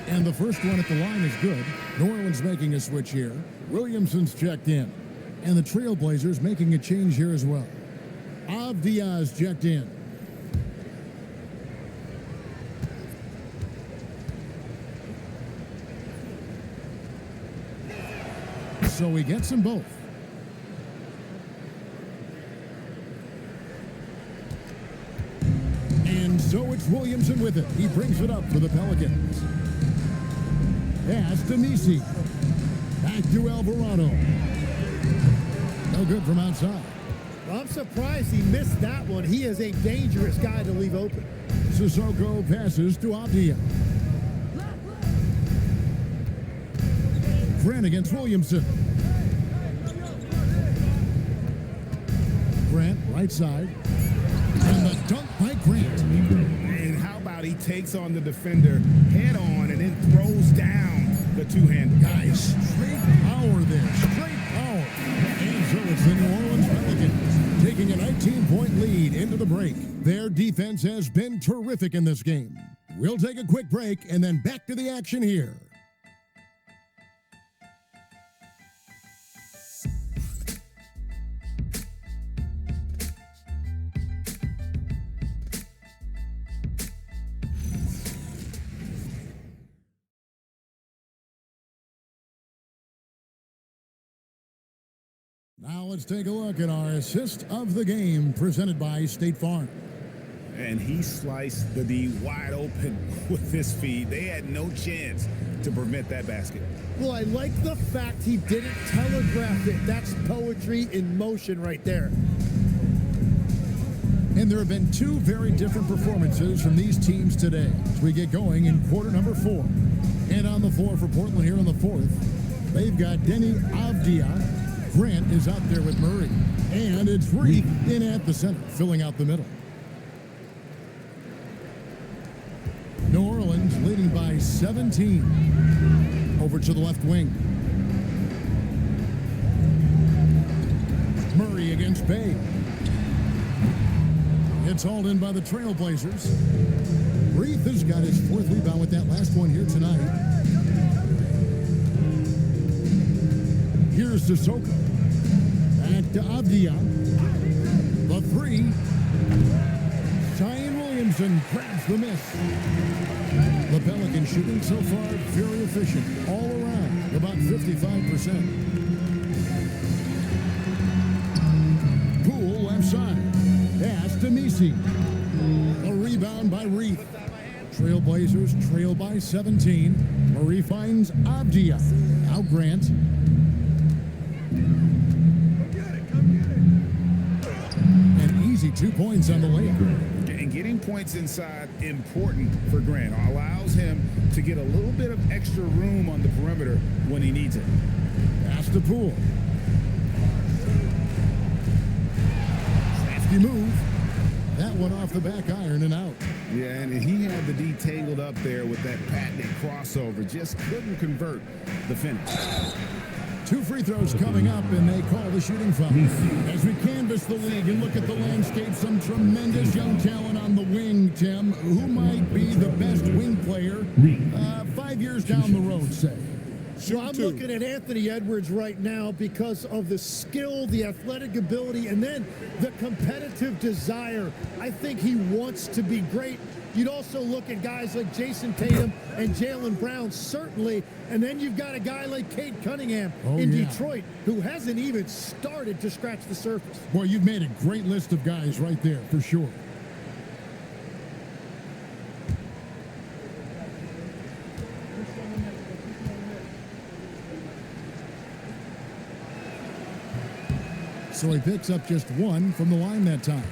And the first one at the line is good. New Orleans making a switch here. Williamson's checked in. And the Trailblazers making a change here as well. Avdia's checked in. So he gets them both. And so it's Williamson with it. He brings it up for the Pelicans. Pass to Nisi. Back to Alvarado. No good from outside. I'm surprised he missed that one. He is a dangerous guy to leave open. Sissoko passes to Avdia. Grant against Williamson. Grant, right side. And the dunk by Grant. And how about he takes on the defender head on and then throws down the two-hander. Guys, straight power there. Straight power. And so it's the New Orleans Pelicans taking a 19-point lead into the break. Their defense has been terrific in this game. We'll take a quick break and then back to the action here. Now let's take a look at our assist of the game presented by State Farm. And he sliced the D wide open with his feed. They had no chance to prevent that basket. Well, I like the fact he didn't telegraph it. That's poetry in motion right there. And there have been 2 very different performances from these teams today as we get going in quarter number 4. And on the floor for Portland here in the 4th, they've got Denny Avdia. Grant is out there with Murray. And it's Reith in at the center, filling out the middle. New Orleans leading by 17. Over to the left wing. Murray against Bay. It's hauled in by the Trailblazers. Reith has got his 4th rebound with that last one here tonight. Here's Sissoko. Back to Avdia. The 3. Zion Williamson grabs the miss. The Pelicans shooting so far very efficient. All around, about 55%. Poole left side. Pass to Misi. A rebound by Reith. Trailblazers trail by 17. Murray finds Avdia. Now Grant. An easy 2 points on the layup. And getting points inside important for Grant. Allows him to get a little bit of extra room on the perimeter when he needs it. Pass to Poole. Safety move. That one off the back iron and out. Yeah, and he had the D tangled up there with that patented crossover. Just couldn't convert the finish. 2 free throws coming up, and they call the shooting foul. As we canvass the league and look at the landscape, some tremendous young talent on the wing, Tim. Who might be the best wing player 5 years down the road, say? So I'm looking at Anthony Edwards right now because of the skill, the athletic ability, and then the competitive desire. I think he wants to be great. You'd also look at guys like Jason Tatum and Jaylen Brown, certainly. And then you've got a guy like Cade Cunningham in Detroit who hasn't even started to scratch the surface. Boy, you've made a great list of guys right there, for sure. So he picks up just 1 from the line that time.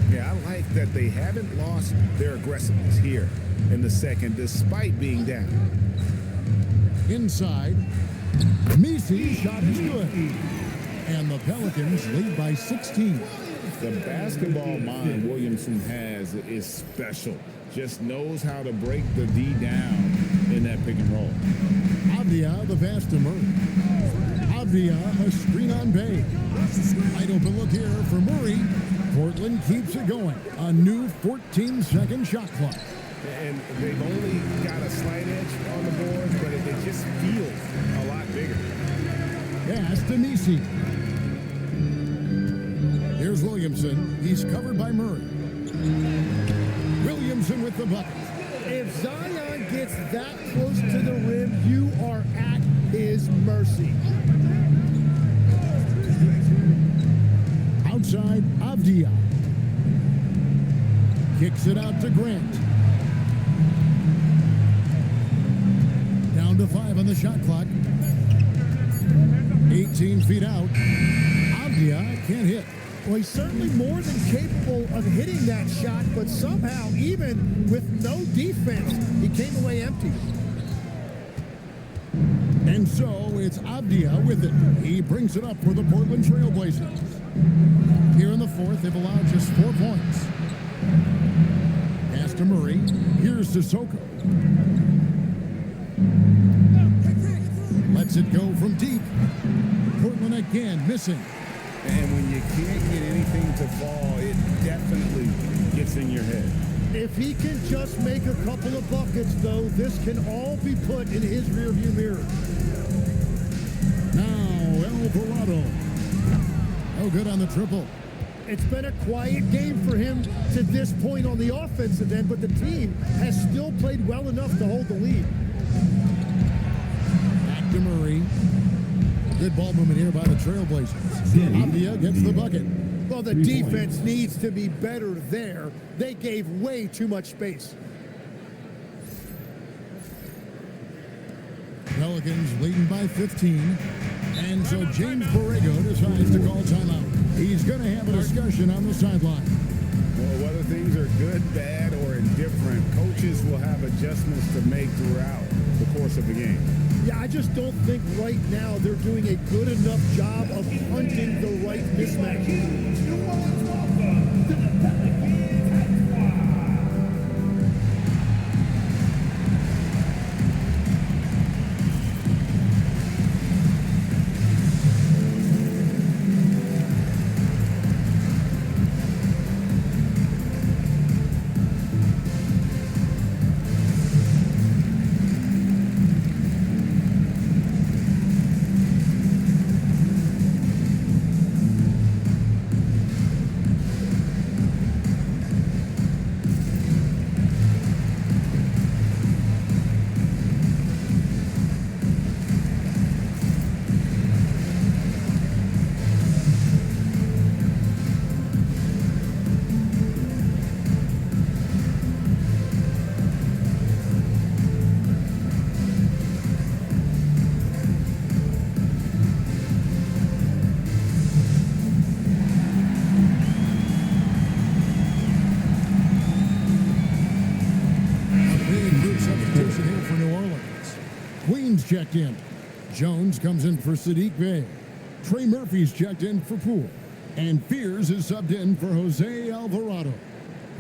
Yeah, I like that they haven't lost their aggressiveness here in the second, despite being down. Inside, Misi shot is good. And the Pelicans lead by 16. The basketball mind Williamson has is special. Just knows how to break the D down in that pick and roll. Avdia, the pass to Murray. Avdia, a screen on Bay. Wide open look here for Murray. Portland keeps it going. A new 14-second shot clock. And they've only got a slight edge on the board, but it just feels a lot bigger. Pass to Misi. Here's Williamson. He's covered by Murray. Williamson with the bucket. If Zion gets that close to the rim, you are at his mercy. Outside, Avdia. Kicks it out to Grant. Down to 5 on the shot clock. 18 feet out. Avdia can't hit. Well, he's certainly more than capable of hitting that shot, but somehow, even with no defense, he came away empty. And so it's Avdia with it. He brings it up for the Portland Trailblazers. Here in the 4th, they've allowed just 4 points. Pass to Murray. Here's Sissoko. Lets it go from deep. Portland again missing. And when you can't get anything to fall, it definitely gets in your head. If he can just make a couple of buckets, though, this can all be put in his rearview mirror. Now, Alvarado. No good on the triple. It's been a quiet game for him to this point on the offensive end, but the team has still played well enough to hold the lead. Back to Murray. Good ball movement here by the Trailblazers. Avdia gets the bucket. Well, the defense needs to be better there. They gave way too much space. Pelicans leading by 15. And so James Borrego decides to call timeout. He's going to have a discussion on the sideline. Well, whether things are good, bad, or indifferent, coaches will have adjustments to make throughout the course of the game. Yeah, I just don't think right now they're doing a good enough job of hunting the right mismatch. checked in. Jones comes in for Sadiq Bey. Trey Murphy's checked in for Poole. And Fears is subbed in for Jose Alvarado.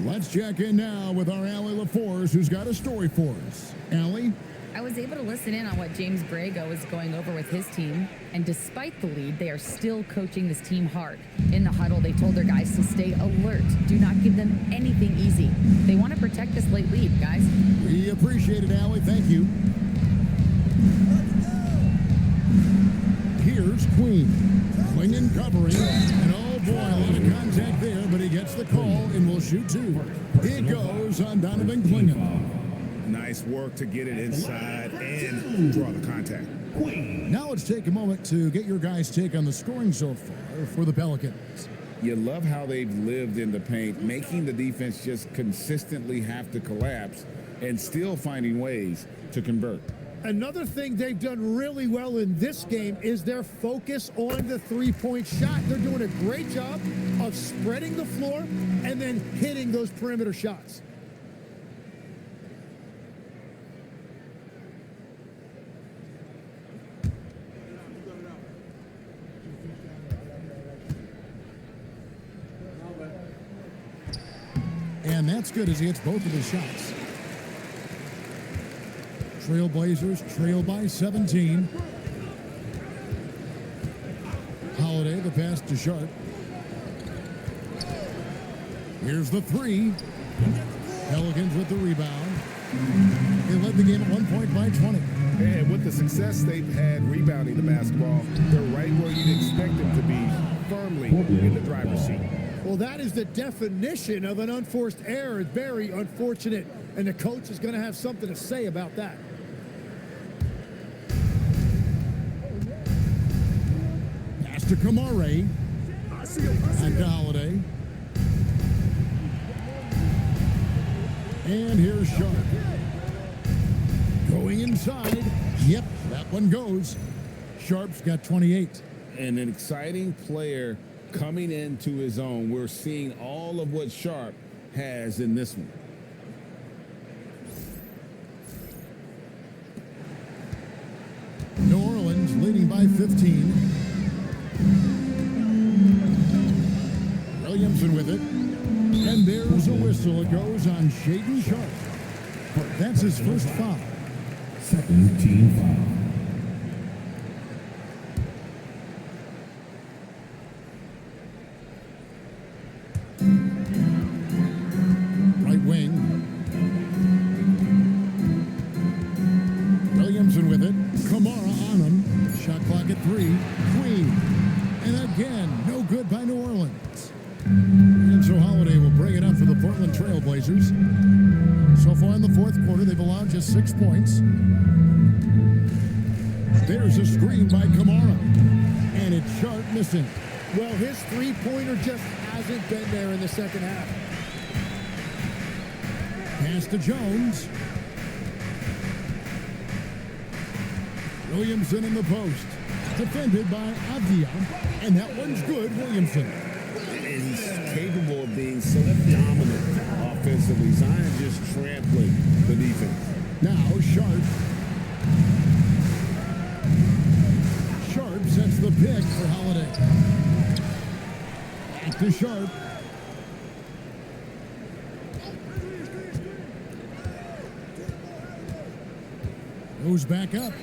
Let's check in now with our Allie LaForce, who's got a story for us. Allie? I was able to listen in on what James Borrego is going over with his team, and despite the lead, they are still coaching this team hard. In the huddle, they told their guys to stay alert. Do not give them anything easy. They want to protect this late lead, guys. We appreciate it, Allie. Thank you. Here's Queen. Klingon covering, and oh boy, a lot of contact there, but he gets the call and will shoot two. It goes on Donovan Klingon. Nice work to get it inside and draw the contact. Now let's take a moment to get your guys' take on the scoring so far for the Pelicans. You love how they've lived in the paint, making the defense just consistently have to collapse and still finding ways to convert. Another thing they've done really well in this game is their focus on the three-point shot. They're doing a great job of spreading the floor and then hitting those perimeter shots. And that's good as he hits both of his shots. Trailblazers trail by 17. Holiday, the pass to Sharp. Here's the three. Pelicans with the rebound. They led the game at 1 point by 20. And with the success they've had rebounding the basketball, they're right where you'd expect them to be, firmly in the driver's seat. Well, that is the definition of an unforced error. Very unfortunate, and the coach is going to have something to say about that. Pass to Kamare. And to Holiday. And here's Sharp. Going inside. Yep, that one goes. Sharp's got 28. And an exciting player coming into his own. We're seeing all of what Sharp has in this one. New Orleans leading by 15. Williamson with it. And there's a whistle. It goes on Shaden Sharp. That's his first foul. Second team foul. Right wing. Williamson with it. Kamara on him. Shot clock at 3. Queen. And again, no good by New Orleans. And so Holiday will bring it up for the Portland Trailblazers. So far in the fourth quarter, they've allowed just 6 points. There's a screen by Kamara. And it's Sharp missing. Well, his three-pointer just hasn't been there in the second half. Pass to Jones. Williamson in the post. Defended by Avdia. And that one's good, Williamson. And he's capable of being so dominant offensively. Zion just trampling the defense. Now Sharp. Sharp sets the pick for Holiday. Back to Sharp. Goes back up.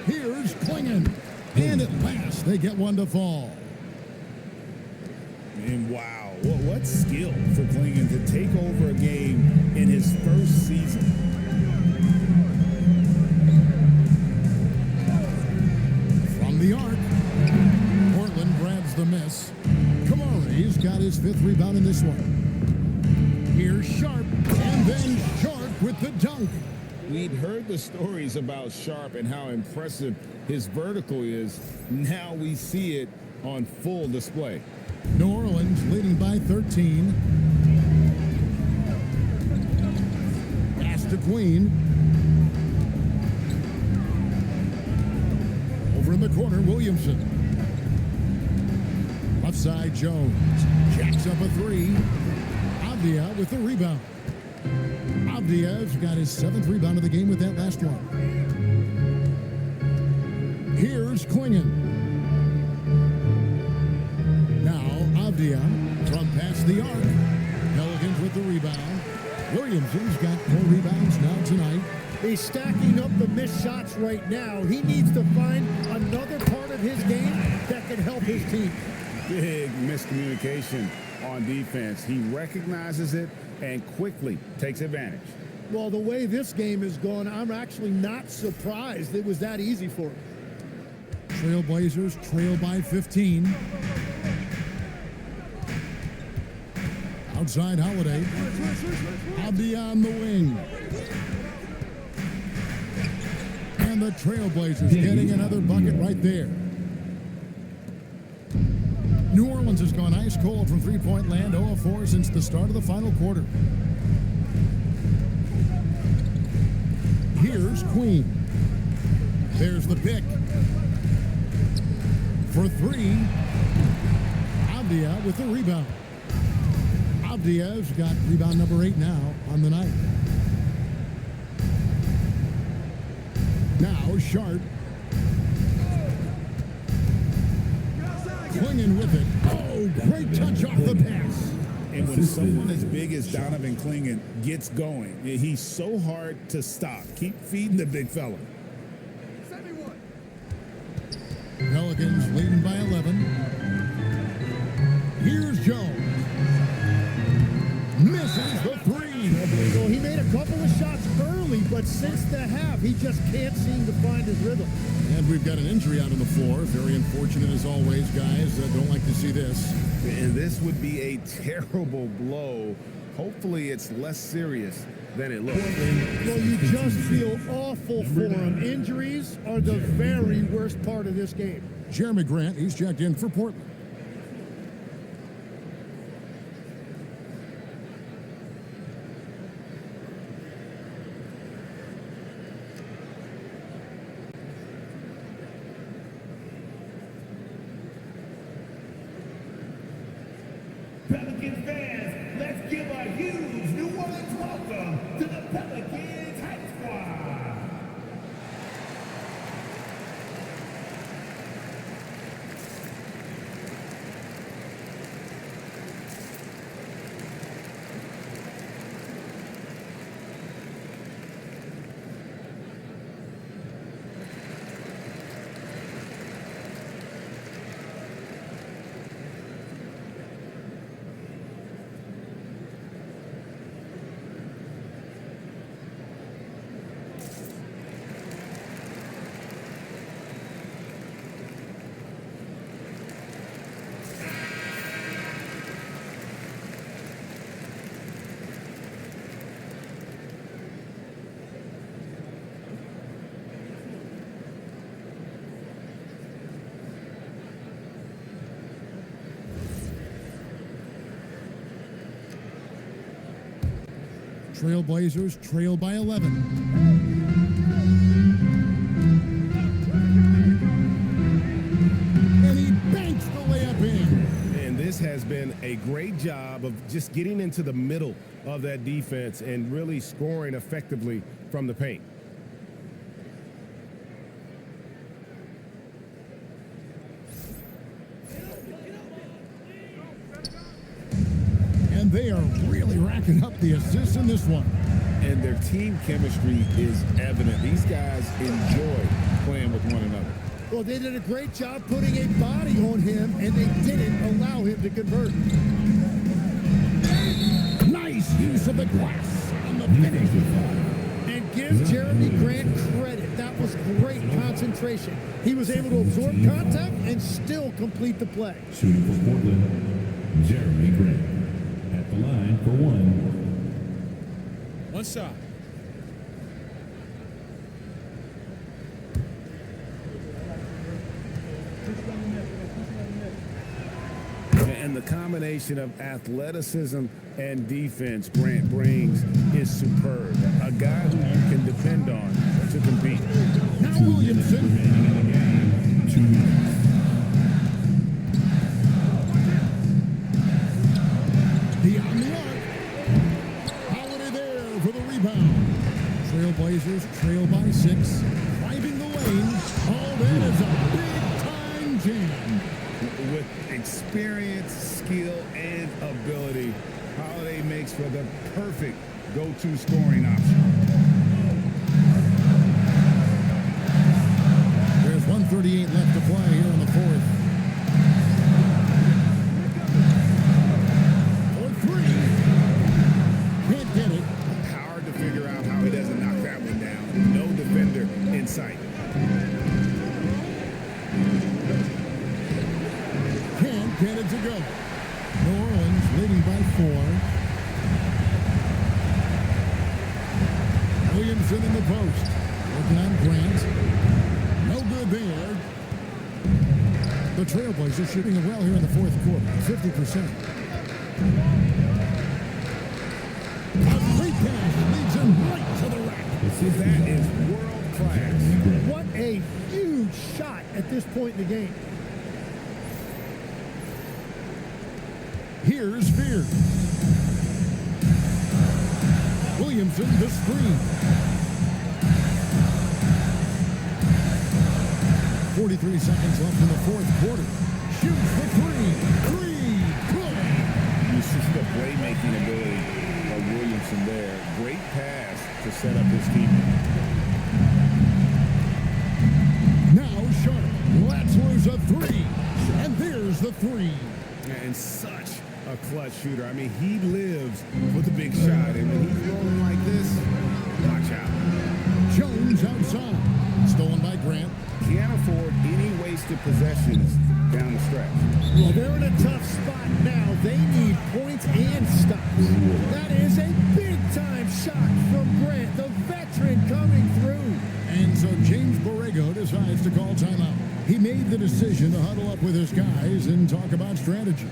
Here's Klingon. And at last, they get one to fall. And wow, what skill for Klingon to take over a game in his first season. From the arc, Portland grabs the miss. Kamari's got his 5th rebound in this one. Here's Sharp, and then Sharp with the dunk. We'd heard the stories about Sharp and how impressive his vertical is. Now we see it on full display. New Orleans leading by 13. Pass to Queen. Over in the corner, Williamson. Left side, Jones. Jacks up a 3. Avdia with the rebound. Avdia's got his 7th rebound of the game with that last one. Here's Klingon. Now Avdia from past the arc. Pelicans with the rebound. Williamson's got more rebounds now tonight. He's stacking up the missed shots right now. He needs to find another part of his game that can help his team. Big miscommunication on defense. He recognizes it and quickly takes advantage. Well, the way this game is going, I'm actually not surprised it was that easy for him. Trailblazers trail by 15. Outside Holiday. Avdia on the wing. And the Trailblazers getting another bucket right there. New Orleans has gone ice cold from three-point land, 0 of 4 since the start of the final quarter. Here's Queen. There's the pick. For 3, Avdia with the rebound. Avdia's got rebound number 8 now on the night. Now Sharp. Clinging with it. Oh, great touch off the pass. And when someone as big as Donovan Clingan gets going, he's so hard to stop. Keep feeding the big fella. Pelicans leading by 11. Here's Jones. Misses the 3. Well, he made a couple of shots early, but since the half, he just can't seem to find his rhythm. And we've got an injury out on the floor. Very unfortunate as always, guys. Don't like to see this. And this would be a terrible blow. Hopefully it's less serious than it looks. Well, you just feel awful for him. Injuries are the very worst part of this game. Jeremy Grant, he's checked in for Portland. Pelicans fans, let's give a huge New Orleans welcome to the Pelicans Hype Squad. Trailblazers trail by 11. And he banks the layup in. And this has been a great job of just getting into the middle of that defense and really scoring effectively from the paint. And they are really racking up the assists in this one. And their team chemistry is evident. These guys enjoy playing with one another. Well, they did a great job putting a body on him, and they didn't allow him to convert. Nice use of the glass on the finish. And give Jeremy Grant credit. That was great concentration. He was able to absorb contact and still complete the play. Shooting for Portland, Jeremy Grant. At the line for one. One shot. And the combination of athleticism and defense Grant brings is superb. A guy who you can depend on to compete. Now Williamson. Beyond the arc. Holiday there for the rebound. Trailblazers trail by 6. Driving the lane. Oh, that is a change hand. With experience, skill, and ability, Holiday makes for the perfect go-to scoring option. There's 1:38 left to play here in the fourth. For three. Can't get it. Hard to figure out how he doesn't knock that one down. No defender in sight. Can't get it to go. New Orleans leading by 4. Williamson in the post. Working on Grant. No good there. The Trailblazers shooting it well here in the fourth quarter. 50%. A great pass leads him right to the rack. That is world class. What a huge shot at this point in the game. Here's Spears. Williamson, the screen. 43 seconds left in the fourth quarter. Shoots for three. Good. You see the playmaking ability of Williamson there. Great pass to set up his team. Now Sharp lets loose a three. And there's the three. And such a clutch shooter. I mean, he lives with a big shot. And when he's rolling like this, watch out. Jones outside. Stolen by Grant. Can't afford any wasted possessions down the stretch. Well, they're in a tough spot now. They need points and stops. That is a big-time shot from Grant, the veteran coming through. And so James Borrego decides to call timeout. He made the decision to huddle up with his guys and talk about strategy.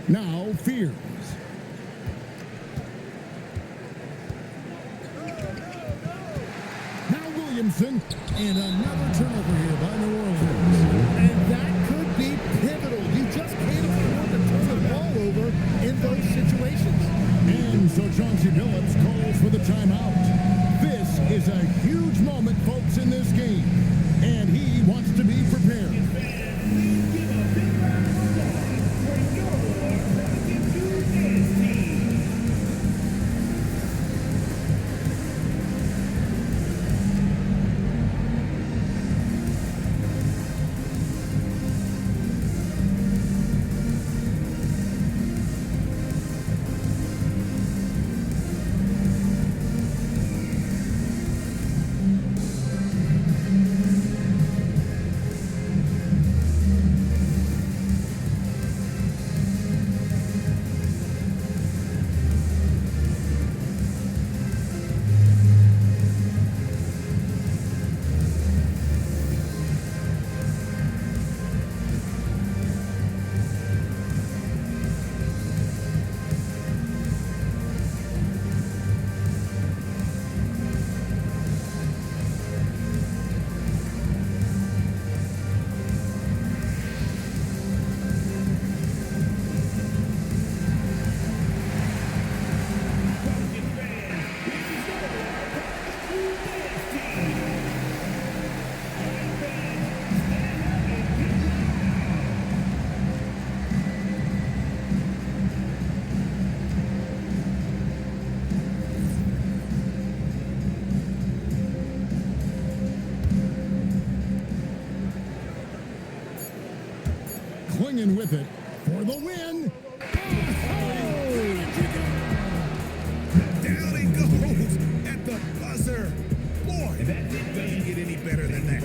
Now Fears. Now Williamson. And another turnover here by New Orleans. And that could be pivotal. You just can't afford to turn the ball over in those situations. And so Chauncey Billups calls for the timeout. This is a huge moment, folks, in this game. And he wants to be prepared. Klingen with it for the win. Down it goes at the buzzer. Boy, that doesn't get any better than that.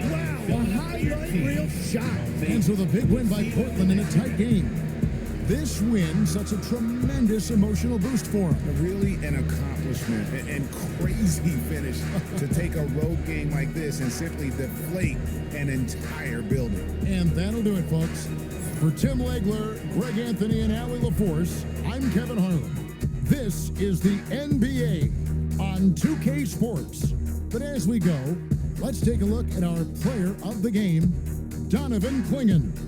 Wow, a highlight reel shot. And so the big win by Portland in a tight game. This win sets a tremendous emotional boost for them. Really an accomplishment and crazy finish to take a road game like this and simply deflate an entire building. And that'll do it, folks. For Tim Legler, Greg Anthony, and Allie LaForce, I'm Kevin Harlan. This is the NBA on 2K Sports. But as we go, let's take a look at our player of the game, Donovan Klingen.